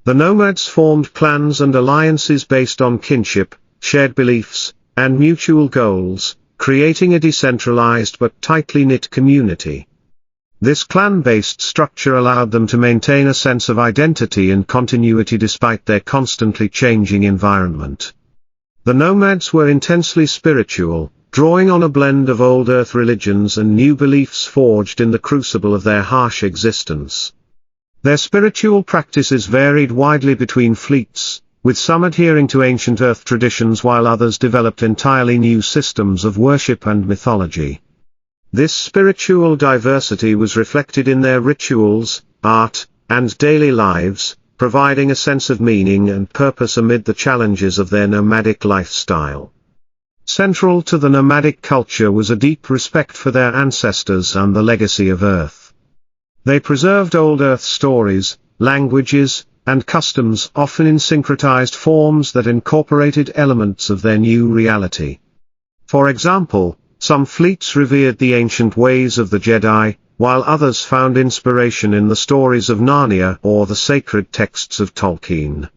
The nomads formed clans and alliances based on kinship, shared beliefs, and mutual goals, creating a decentralized but tightly knit community. This clan-based structure allowed them to maintain a sense of identity and continuity despite their constantly changing environment. The nomads were intensely spiritual, drawing on a blend of old Earth religions and new beliefs forged in the crucible of their harsh existence. Their spiritual practices varied widely between fleets, with some adhering to ancient Earth traditions while others developed entirely new systems of worship and mythology. This spiritual diversity was reflected in their rituals, art, and daily lives, providing a sense of meaning and purpose amid the challenges of their nomadic lifestyle. Central to the nomadic culture was a deep respect for their ancestors and the legacy of Earth. They preserved old Earth stories, languages, and customs often in syncretized forms that incorporated elements of their new reality. For example, some fleets revered the ancient ways of the Jedi, while others found inspiration in the stories of Narnia or the sacred texts of Tolkien.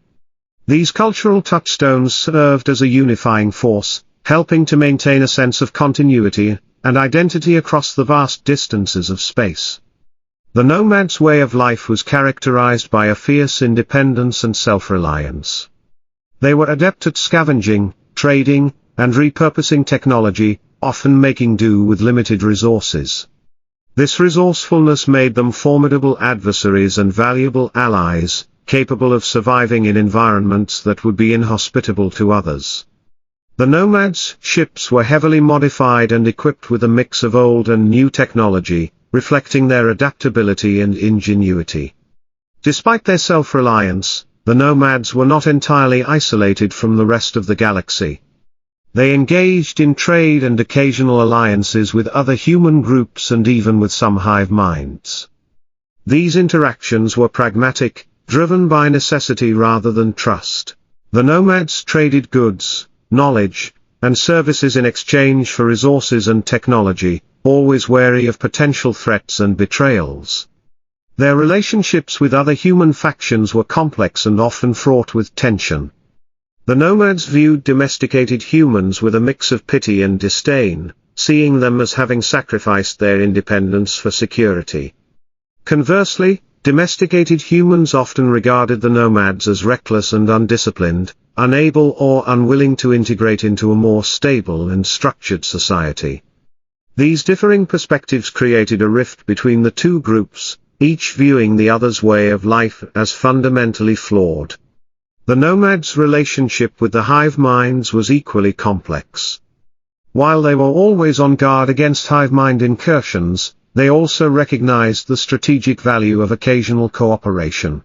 These cultural touchstones served as a unifying force, helping to maintain a sense of continuity and identity across the vast distances of space. The nomads' way of life was characterized by a fierce independence and self-reliance. They were adept at scavenging, trading, and repurposing technology, often making do with limited resources. This resourcefulness made them formidable adversaries and valuable allies, capable of surviving in environments that would be inhospitable to others. The nomads' ships were heavily modified and equipped with a mix of old and new technology, reflecting their adaptability and ingenuity. Despite their self-reliance, the nomads were not entirely isolated from the rest of the galaxy. They engaged in trade and occasional alliances with other human groups and even with some hive minds. These interactions were pragmatic, driven by necessity rather than trust. The nomads traded goods, knowledge, and services in exchange for resources and technology, always wary of potential threats and betrayals. Their relationships with other human factions were complex and often fraught with tension. The nomads viewed domesticated humans with a mix of pity and disdain, seeing them as having sacrificed their independence for security. Conversely, domesticated humans often regarded the nomads as reckless and undisciplined, unable or unwilling to integrate into a more stable and structured society. These differing perspectives created a rift between the two groups, each viewing the other's way of life as fundamentally flawed. The nomads' relationship with the hive minds was equally complex. While they were always on guard against hive mind incursions, they also recognized the strategic value of occasional cooperation.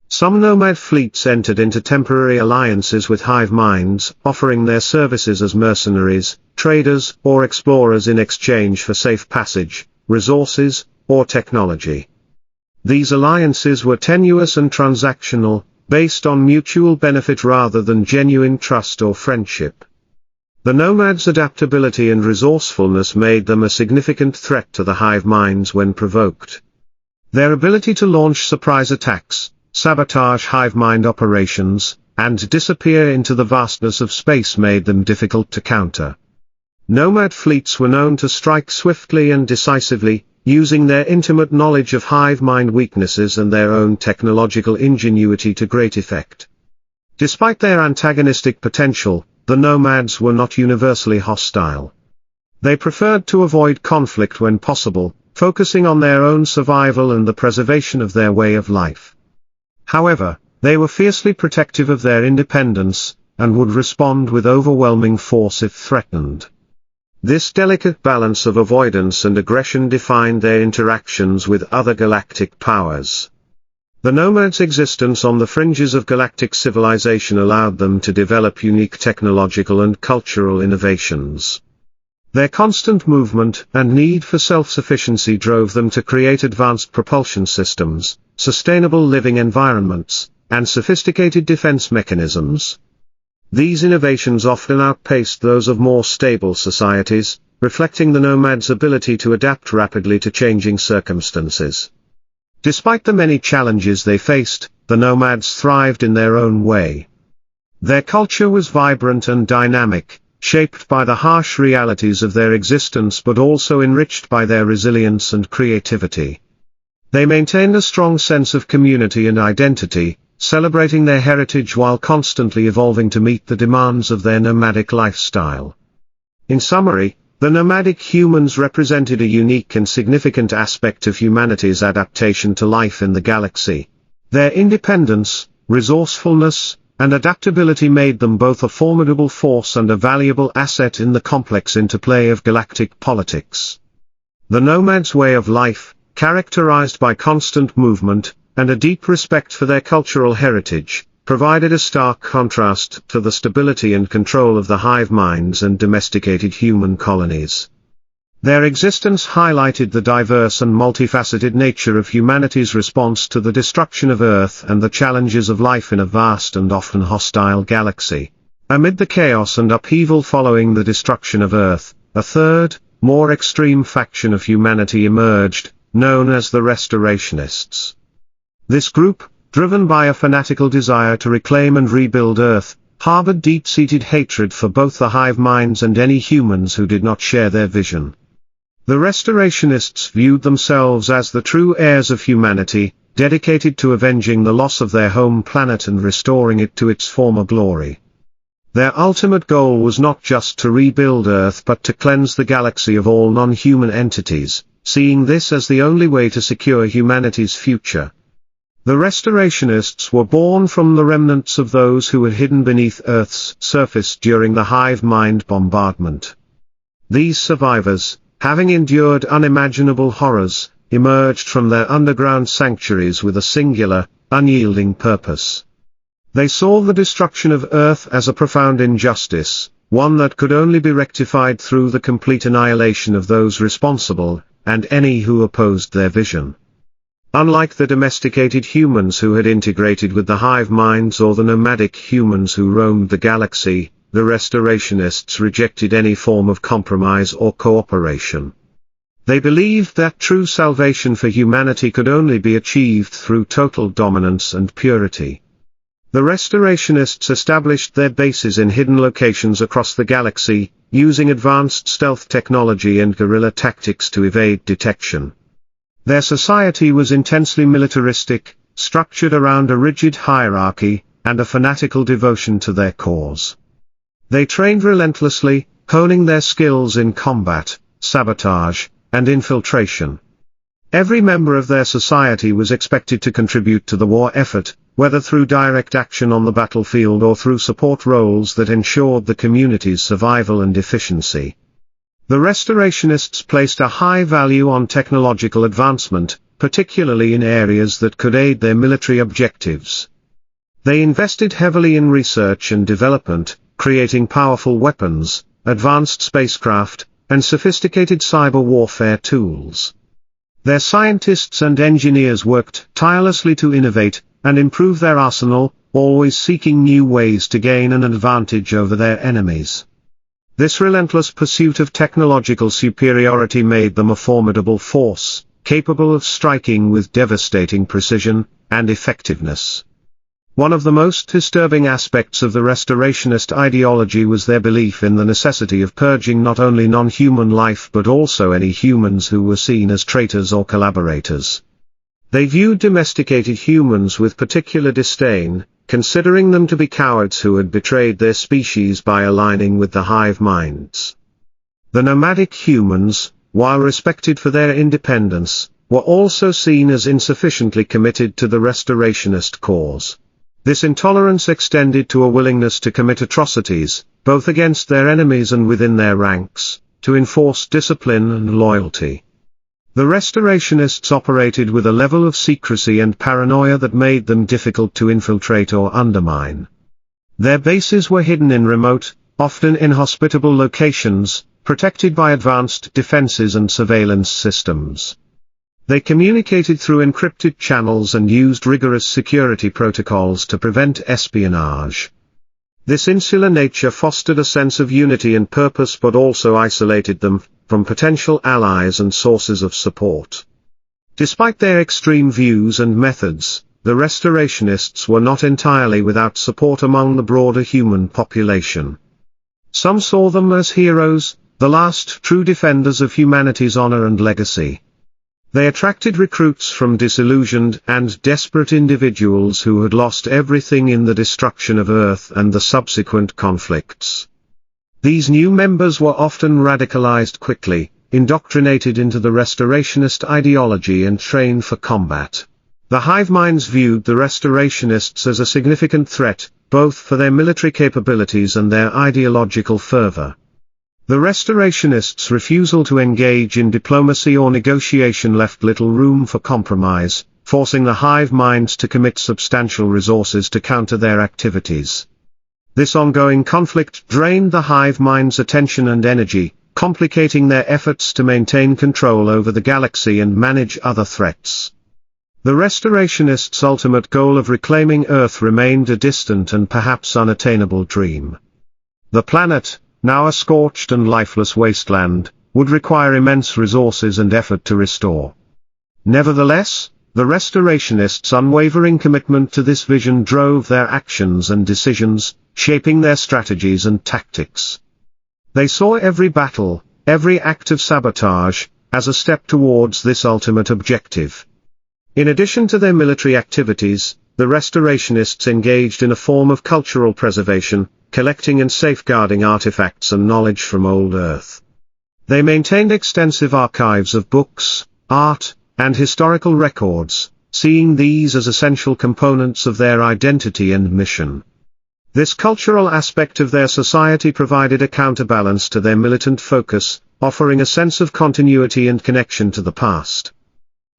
Some nomad fleets entered into temporary alliances with hive minds, offering their services as mercenaries, traders, or explorers in exchange for safe passage, resources, or technology. These alliances were tenuous and transactional, based on mutual benefit rather than genuine trust or friendship. The nomads' adaptability and resourcefulness made them a significant threat to the hive minds when provoked. Their ability to launch surprise attacks, sabotage hive mind operations, and disappear into the vastness of space made them difficult to counter. Nomad fleets were known to strike swiftly and decisively, using their intimate knowledge of hive mind weaknesses and their own technological ingenuity to great effect. Despite their antagonistic potential, the nomads were not universally hostile. They preferred to avoid conflict when possible, focusing on their own survival and the preservation of their way of life. However, they were fiercely protective of their independence, and would respond with overwhelming force if threatened. This delicate balance of avoidance and aggression defined their interactions with other galactic powers. The nomads' existence on the fringes of galactic civilization allowed them to develop unique technological and cultural innovations. Their constant movement and need for self-sufficiency drove them to create advanced propulsion systems, sustainable living environments, and sophisticated defense mechanisms. These innovations often outpaced those of more stable societies, reflecting the nomads' ability to adapt rapidly to changing circumstances. Despite the many challenges they faced, the nomads thrived in their own way. Their culture was vibrant and dynamic, shaped by the harsh realities of their existence but also enriched by their resilience and creativity. They maintained a strong sense of community and identity, celebrating their heritage while constantly evolving to meet the demands of their nomadic lifestyle. In summary, the nomadic humans represented a unique and significant aspect of humanity's adaptation to life in the galaxy. Their independence, resourcefulness, and adaptability made them both a formidable force and a valuable asset in the complex interplay of galactic politics. The nomads' way of life, characterized by constant movement, and a deep respect for their cultural heritage, provided a stark contrast to the stability and control of the hive minds and domesticated human colonies. Their existence highlighted the diverse and multifaceted nature of humanity's response to the destruction of Earth and the challenges of life in a vast and often hostile galaxy. Amid the chaos and upheaval following the destruction of Earth, a third, more extreme faction of humanity emerged, known as the Restorationists. This group, driven by a fanatical desire to reclaim and rebuild Earth, harbored deep-seated hatred for both the hive minds and any humans who did not share their vision. The Restorationists viewed themselves as the true heirs of humanity, dedicated to avenging the loss of their home planet and restoring it to its former glory. Their ultimate goal was not just to rebuild Earth but to cleanse the galaxy of all non-human entities, seeing this as the only way to secure humanity's future. The Restorationists were born from the remnants of those who had hidden beneath Earth's surface during the hive mind bombardment. These survivors, having endured unimaginable horrors, emerged from their underground sanctuaries with a singular, unyielding purpose. They saw the destruction of Earth as a profound injustice, one that could only be rectified through the complete annihilation of those responsible, and any who opposed their vision. Unlike the domesticated humans who had integrated with the hive minds or the nomadic humans who roamed the galaxy, the Restorationists rejected any form of compromise or cooperation. They believed that true salvation for humanity could only be achieved through total dominance and purity. The Restorationists established their bases in hidden locations across the galaxy, using advanced stealth technology and guerrilla tactics to evade detection. Their society was intensely militaristic, structured around a rigid hierarchy, and a fanatical devotion to their cause. They trained relentlessly, honing their skills in combat, sabotage, and infiltration. Every member of their society was expected to contribute to the war effort, whether through direct action on the battlefield or through support roles that ensured the community's survival and efficiency. The Restorationists placed a high value on technological advancement, particularly in areas that could aid their military objectives. They invested heavily in research and development, creating powerful weapons, advanced spacecraft, and sophisticated cyber warfare tools. Their scientists and engineers worked tirelessly to innovate and improve their arsenal, always seeking new ways to gain an advantage over their enemies. This relentless pursuit of technological superiority made them a formidable force, capable of striking with devastating precision and effectiveness. One of the most disturbing aspects of the Restorationist ideology was their belief in the necessity of purging not only non-human life but also any humans who were seen as traitors or collaborators. They viewed domesticated humans with particular disdain, considering them to be cowards who had betrayed their species by aligning with the hive minds. The nomadic humans, while respected for their independence, were also seen as insufficiently committed to the Restorationist cause. This intolerance extended to a willingness to commit atrocities, both against their enemies and within their ranks, to enforce discipline and loyalty. The Restorationists operated with a level of secrecy and paranoia that made them difficult to infiltrate or undermine. Their bases were hidden in remote, often inhospitable locations, protected by advanced defenses and surveillance systems. They communicated through encrypted channels and used rigorous security protocols to prevent espionage. This insular nature fostered a sense of unity and purpose but also isolated them from potential allies and sources of support. Despite their extreme views and methods, the Restorationists were not entirely without support among the broader human population. Some saw them as heroes, the last true defenders of humanity's honor and legacy. They attracted recruits from disillusioned and desperate individuals who had lost everything in the destruction of Earth and the subsequent conflicts. These new members were often radicalized quickly, indoctrinated into the Restorationist ideology and trained for combat. The hive minds viewed the Restorationists as a significant threat, both for their military capabilities and their ideological fervor. The Restorationists' refusal to engage in diplomacy or negotiation left little room for compromise, forcing the hive minds to commit substantial resources to counter their activities. This ongoing conflict drained the hive minds' attention and energy, complicating their efforts to maintain control over the galaxy and manage other threats. The Restorationists' ultimate goal of reclaiming Earth remained a distant and perhaps unattainable dream. The planet, now a scorched and lifeless wasteland, would require immense resources and effort to restore. Nevertheless, the Restorationists' unwavering commitment to this vision drove their actions and decisions, shaping their strategies and tactics. They saw every battle, every act of sabotage, as a step towards this ultimate objective. In addition to their military activities, the Restorationists engaged in a form of cultural preservation, collecting and safeguarding artifacts and knowledge from old Earth. They maintained extensive archives of books, art, and historical records, seeing these as essential components of their identity and mission. This cultural aspect of their society provided a counterbalance to their militant focus, offering a sense of continuity and connection to the past.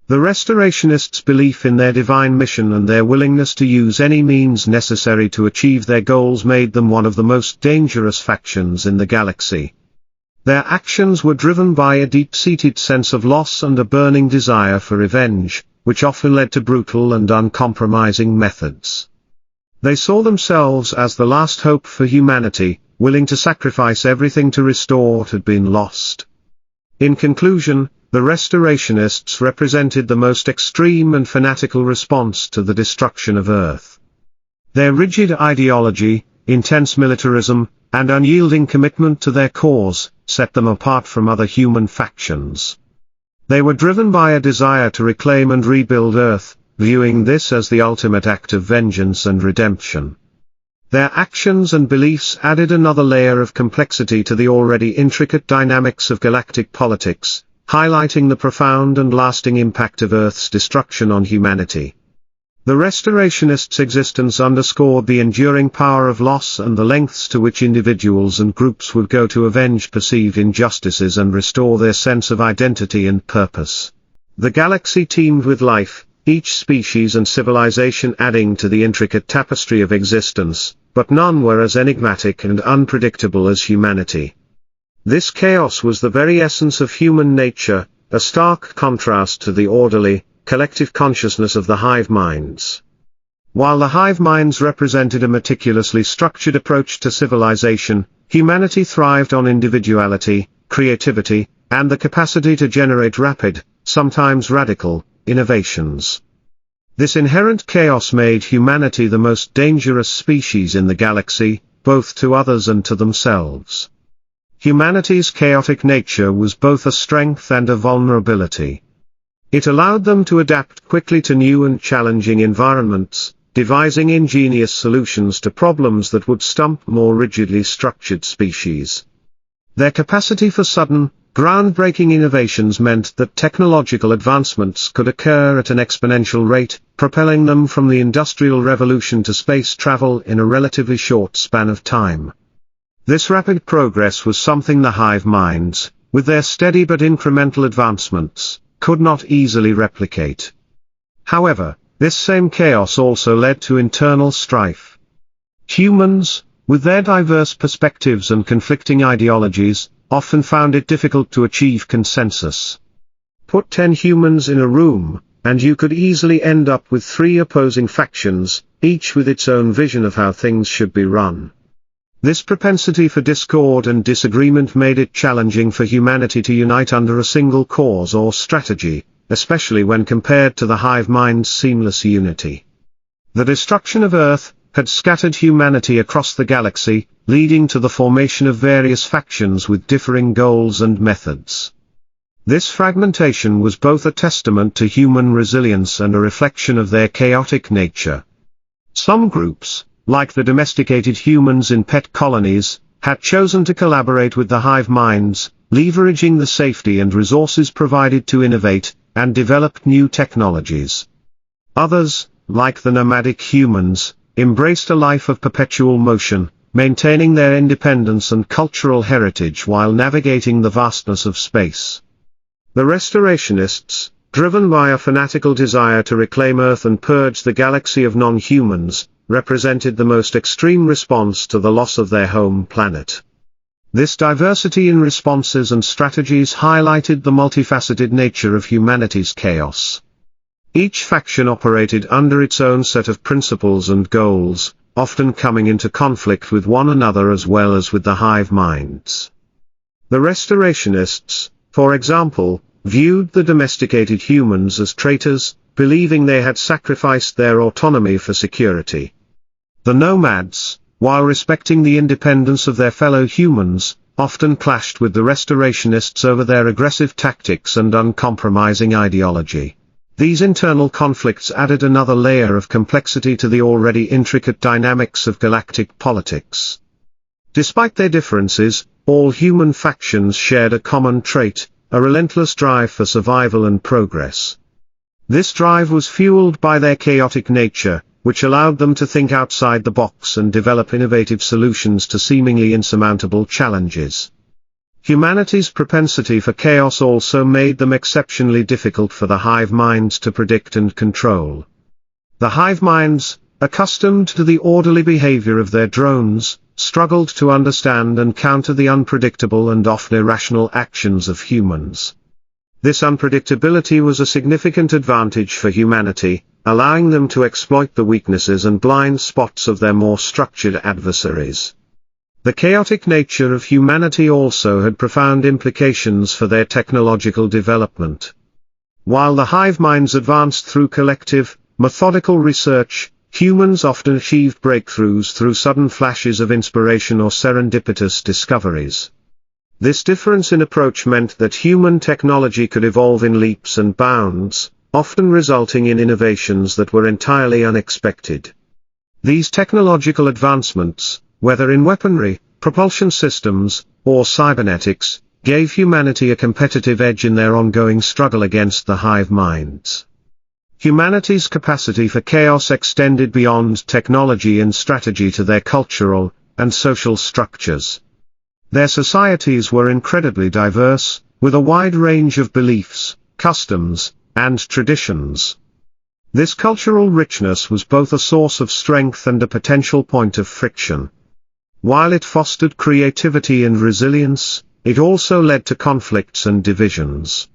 The Restorationists' belief in their divine mission and their willingness to use any means necessary to achieve their goals made them one of the most dangerous factions in the galaxy. Their actions were driven by a deep-seated sense of loss and a burning desire for revenge, which often led to brutal and uncompromising methods. They saw themselves as the last hope for humanity, willing to sacrifice everything to restore what had been lost. In conclusion, the Restorationists represented the most extreme and fanatical response to the destruction of Earth. Their rigid ideology, intense militarism, and unyielding commitment to their cause, set them apart from other human factions. They were driven by a desire to reclaim and rebuild Earth, viewing this as the ultimate act of vengeance and redemption. Their actions and beliefs added another layer of complexity to the already intricate dynamics of galactic politics, highlighting the profound and lasting impact of Earth's destruction on humanity. The restorationists' existence underscored the enduring power of loss and the lengths to which individuals and groups would go to avenge perceived injustices and restore their sense of identity and purpose. The galaxy teemed with life, each species and civilization adding to the intricate tapestry of existence, but none were as enigmatic and unpredictable as humanity. This chaos was the very essence of human nature, a stark contrast to the orderly, collective consciousness of the hive minds. While the hive minds represented a meticulously structured approach to civilization, humanity thrived on individuality, creativity, and the capacity to generate rapid, sometimes radical, innovations. This inherent chaos made humanity the most dangerous species in the galaxy, both to others and to themselves. Humanity's chaotic nature was both a strength and a vulnerability. It allowed them to adapt quickly to new and challenging environments, devising ingenious solutions to problems that would stump more rigidly structured species. Their capacity for sudden, groundbreaking innovations meant that technological advancements could occur at an exponential rate, propelling them from the Industrial Revolution to space travel in a relatively short span of time. This rapid progress was something the hive minds, with their steady but incremental advancements, could not easily replicate. However, this same chaos also led to internal strife. Humans, with their diverse perspectives and conflicting ideologies, often found it difficult to achieve consensus. Put 10 humans in a room, and you could easily end up with 3 opposing factions, each with its own vision of how things should be run. This propensity for discord and disagreement made it challenging for humanity to unite under a single cause or strategy, especially when compared to the hive mind's seamless unity. The destruction of Earth had scattered humanity across the galaxy, leading to the formation of various factions with differing goals and methods. This fragmentation was both a testament to human resilience and a reflection of their chaotic nature. Some groups, like the domesticated humans in pet colonies, had chosen to collaborate with the hive minds, leveraging the safety and resources provided to innovate and develop new technologies. Others, like the nomadic humans, embraced a life of perpetual motion, maintaining their independence and cultural heritage while navigating the vastness of space. The restorationists, driven by a fanatical desire to reclaim Earth and purge the galaxy of non-humans, represented the most extreme response to the loss of their home planet. This diversity in responses and strategies highlighted the multifaceted nature of humanity's chaos. Each faction operated under its own set of principles and goals, often coming into conflict with one another as well as with the hive minds. The restorationists, for example, viewed the domesticated humans as traitors, believing they had sacrificed their autonomy for security. The nomads, while respecting the independence of their fellow humans, often clashed with the restorationists over their aggressive tactics and uncompromising ideology. These internal conflicts added another layer of complexity to the already intricate dynamics of galactic politics. Despite their differences, all human factions shared a common trait, a relentless drive for survival and progress. This drive was fueled by their chaotic nature, which allowed them to think outside the box and develop innovative solutions to seemingly insurmountable challenges. Humanity's propensity for chaos also made them exceptionally difficult for the hive minds to predict and control. The hive minds, accustomed to the orderly behavior of their drones, struggled to understand and counter the unpredictable and often irrational actions of humans. This unpredictability was a significant advantage for humanity, allowing them to exploit the weaknesses and blind spots of their more structured adversaries. The chaotic nature of humanity also had profound implications for their technological development. While the hive minds advanced through collective, methodical research, humans often achieved breakthroughs through sudden flashes of inspiration or serendipitous discoveries. This difference in approach meant that human technology could evolve in leaps and bounds, often resulting in innovations that were entirely unexpected. These technological advancements, whether in weaponry, propulsion systems, or cybernetics, gave humanity a competitive edge in their ongoing struggle against the hive minds. Humanity's capacity for chaos extended beyond technology and strategy to their cultural and social structures. Their societies were incredibly diverse, with a wide range of beliefs, customs, and traditions. This cultural richness was both a source of strength and a potential point of friction. While it fostered creativity and resilience, it also led to conflicts and divisions.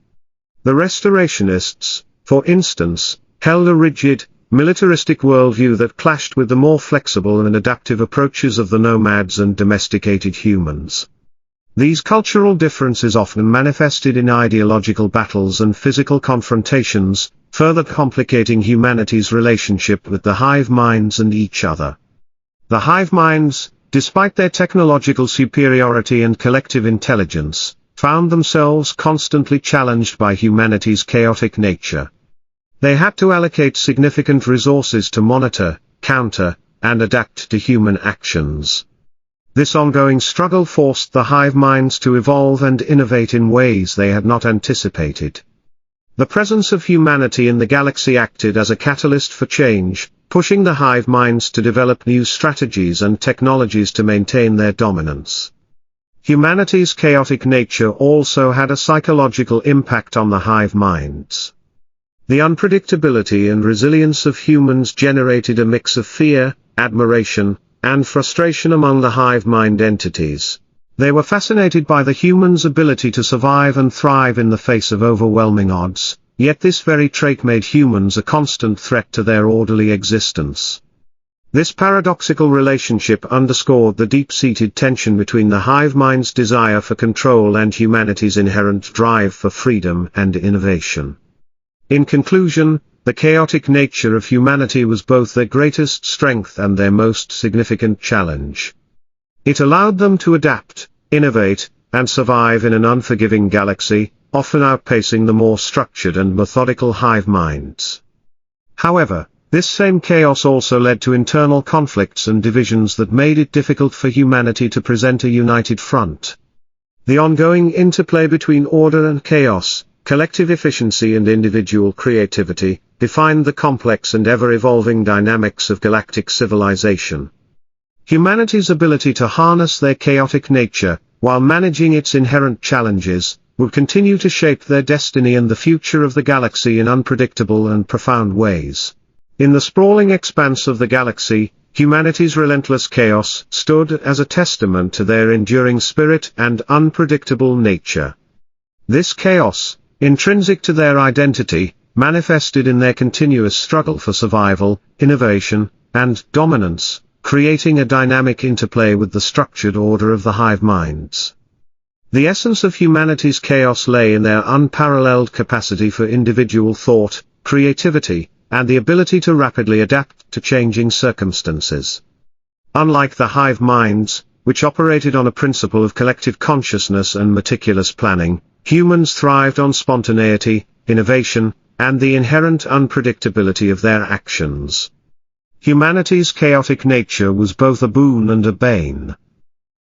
The Restorationists, for instance, held a rigid, militaristic worldview that clashed with the more flexible and adaptive approaches of the nomads and domesticated humans. These cultural differences often manifested in ideological battles and physical confrontations, further complicating humanity's relationship with the hive minds and each other. The hive minds, despite their technological superiority and collective intelligence, found themselves constantly challenged by humanity's chaotic nature. They had to allocate significant resources to monitor, counter, and adapt to human actions. This ongoing struggle forced the hive minds to evolve and innovate in ways they had not anticipated. The presence of humanity in the galaxy acted as a catalyst for change, pushing the hive minds to develop new strategies and technologies to maintain their dominance. Humanity's chaotic nature also had a psychological impact on the hive minds. The unpredictability and resilience of humans generated a mix of fear, admiration, and frustration among the hive mind entities. They were fascinated by the humans' ability to survive and thrive in the face of overwhelming odds, yet this very trait made humans a constant threat to their orderly existence. This paradoxical relationship underscored the deep-seated tension between the hive mind's desire for control and humanity's inherent drive for freedom and innovation. In conclusion, the chaotic nature of humanity was both their greatest strength and their most significant challenge. It allowed them to adapt, innovate, and survive in an unforgiving galaxy, often outpacing the more structured and methodical hive minds. However, this same chaos also led to internal conflicts and divisions that made it difficult for humanity to present a united front. The ongoing interplay between order and chaos, collective efficiency and individual creativity, defined the complex and ever-evolving dynamics of galactic civilization. Humanity's ability to harness their chaotic nature, while managing its inherent challenges, would continue to shape their destiny and the future of the galaxy in unpredictable and profound ways. In the sprawling expanse of the galaxy, humanity's relentless chaos stood as a testament to their enduring spirit and unpredictable nature. This chaos, intrinsic to their identity, manifested in their continuous struggle for survival, innovation, and dominance, creating a dynamic interplay with the structured order of the hive minds. The essence of humanity's chaos lay in their unparalleled capacity for individual thought, creativity, and the ability to rapidly adapt to changing circumstances. Unlike the hive minds, which operated on a principle of collective consciousness and meticulous planning, humans thrived on spontaneity, innovation, and the inherent unpredictability of their actions. Humanity's chaotic nature was both a boon and a bane.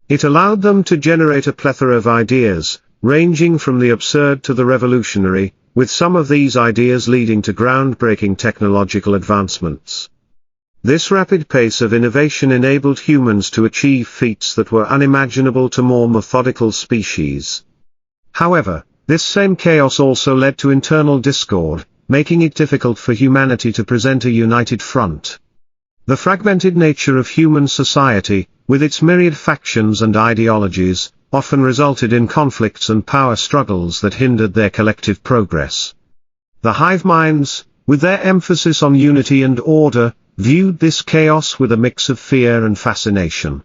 It allowed them to generate a plethora of ideas, ranging from the absurd to the revolutionary, with some of these ideas leading to groundbreaking technological advancements. This rapid pace of innovation enabled humans to achieve feats that were unimaginable to more methodical species. However, this same chaos also led to internal discord, making it difficult for humanity to present a united front. The fragmented nature of human society, with its myriad factions and ideologies, often resulted in conflicts and power struggles that hindered their collective progress. The hive minds, with their emphasis on unity and order, viewed this chaos with a mix of fear and fascination.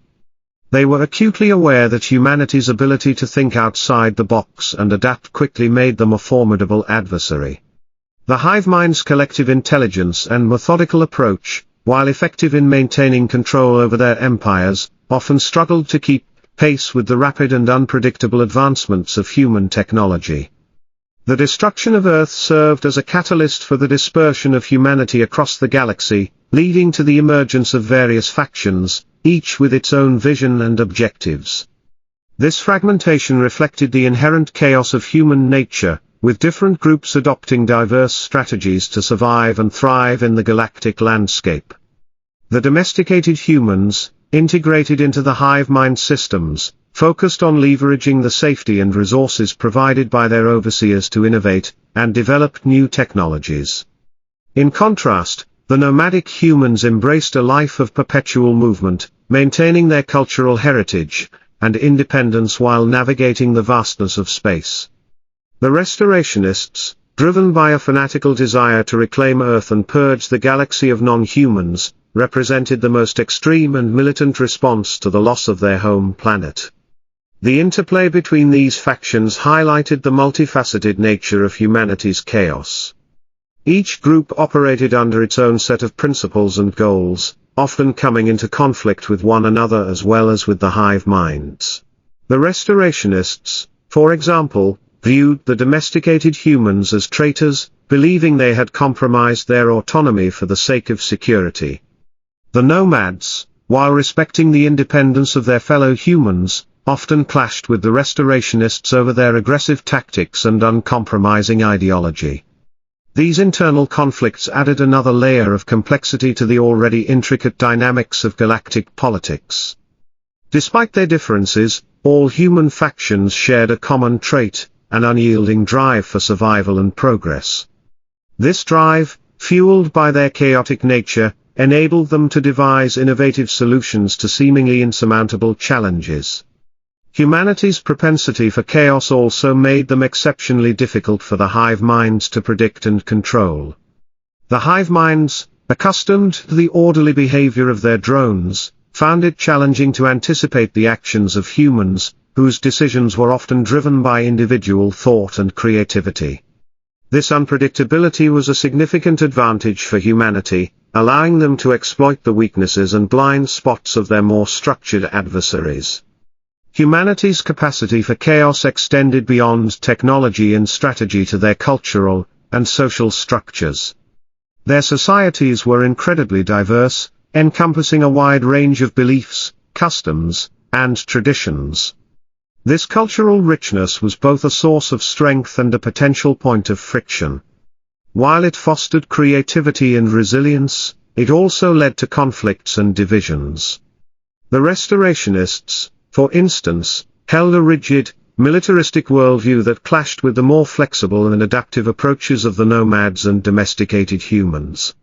They were acutely aware that humanity's ability to think outside the box and adapt quickly made them a formidable adversary. The hive mind's collective intelligence and methodical approach, while effective in maintaining control over their empires, often struggled to keep pace with the rapid and unpredictable advancements of human technology. The destruction of Earth served as a catalyst for the dispersion of humanity across the galaxy, leading to the emergence of various factions, each with its own vision and objectives. This fragmentation reflected the inherent chaos of human nature, with different groups adopting diverse strategies to survive and thrive in the galactic landscape. The domesticated humans, integrated into the hive mind systems, focused on leveraging the safety and resources provided by their overseers to innovate and develop new technologies. In contrast, the nomadic humans embraced a life of perpetual movement, maintaining their cultural heritage and independence while navigating the vastness of space. The Restorationists, driven by a fanatical desire to reclaim Earth and purge the galaxy of non-humans, represented the most extreme and militant response to the loss of their home planet. The interplay between these factions highlighted the multifaceted nature of humanity's chaos. Each group operated under its own set of principles and goals, often coming into conflict with one another as well as with the hive minds. The Restorationists, for example, viewed the domesticated humans as traitors, believing they had compromised their autonomy for the sake of security. The nomads, while respecting the independence of their fellow humans, often clashed with the Restorationists over their aggressive tactics and uncompromising ideology. These internal conflicts added another layer of complexity to the already intricate dynamics of galactic politics. Despite their differences, all human factions shared a common trait, an unyielding drive for survival and progress. This drive, fueled by their chaotic nature, enabled them to devise innovative solutions to seemingly insurmountable challenges. Humanity's propensity for chaos also made them exceptionally difficult for the hive minds to predict and control. The hive minds, accustomed to the orderly behavior of their drones, found it challenging to anticipate the actions of humans, whose decisions were often driven by individual thought and creativity. This unpredictability was a significant advantage for humanity, allowing them to exploit the weaknesses and blind spots of their more structured adversaries. Humanity's capacity for chaos extended beyond technology and strategy to their cultural and social structures. Their societies were incredibly diverse, encompassing a wide range of beliefs, customs, and traditions. This cultural richness was both a source of strength and a potential point of friction. While it fostered creativity and resilience, it also led to conflicts and divisions. The Restorationists, for instance, held a rigid, militaristic worldview that clashed with the more flexible and adaptive approaches of the nomads and domesticated humans.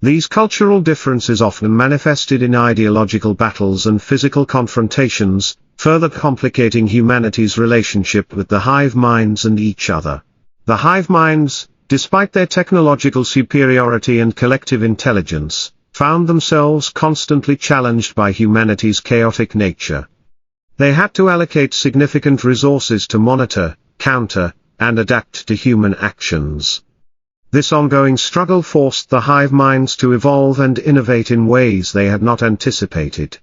These cultural differences often manifested in ideological battles and physical confrontations, further complicating humanity's relationship with the hive minds and each other. The hive minds, despite their technological superiority and collective intelligence, found themselves constantly challenged by humanity's chaotic nature. They had to allocate significant resources to monitor, counter, and adapt to human actions. This ongoing struggle forced the hive minds to evolve and innovate in ways they had not anticipated.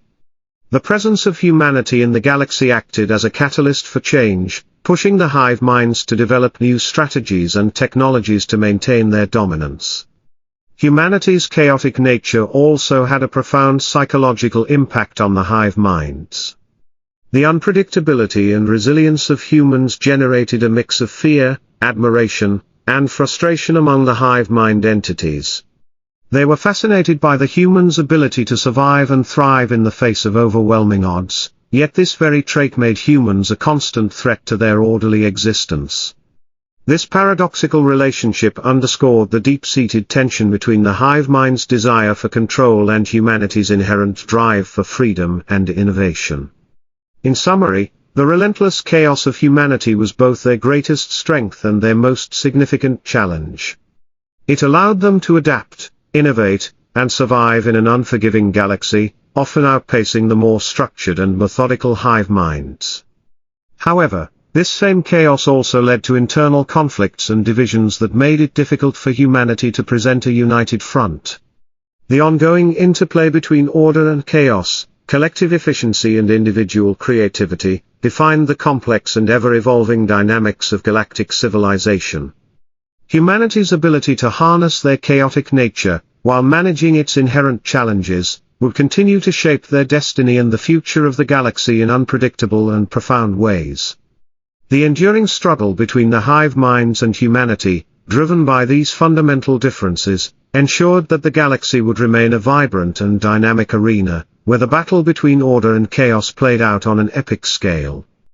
The presence of humanity in the galaxy acted as a catalyst for change, pushing the hive minds to develop new strategies and technologies to maintain their dominance. Humanity's chaotic nature also had a profound psychological impact on the hive minds. The unpredictability and resilience of humans generated a mix of fear, admiration, and frustration among the hive mind entities. They were fascinated by the humans' ability to survive and thrive in the face of overwhelming odds, yet this very trait made humans a constant threat to their orderly existence. This paradoxical relationship underscored the deep-seated tension between the hive mind's desire for control and humanity's inherent drive for freedom and innovation. In summary, the relentless chaos of humanity was both their greatest strength and their most significant challenge. It allowed them to adapt, innovate, and survive in an unforgiving galaxy, often outpacing the more structured and methodical hive minds. However, this same chaos also led to internal conflicts and divisions that made it difficult for humanity to present a united front. The ongoing interplay between order and chaos, collective efficiency and individual creativity, defined the complex and ever-evolving dynamics of galactic civilization. Humanity's ability to harness their chaotic nature, while managing its inherent challenges, would continue to shape their destiny and the future of the galaxy in unpredictable and profound ways. The enduring struggle between the hive minds and humanity, driven by these fundamental differences, ensured that the galaxy would remain a vibrant and dynamic arena, where the battle between order and chaos played out on an epic scale.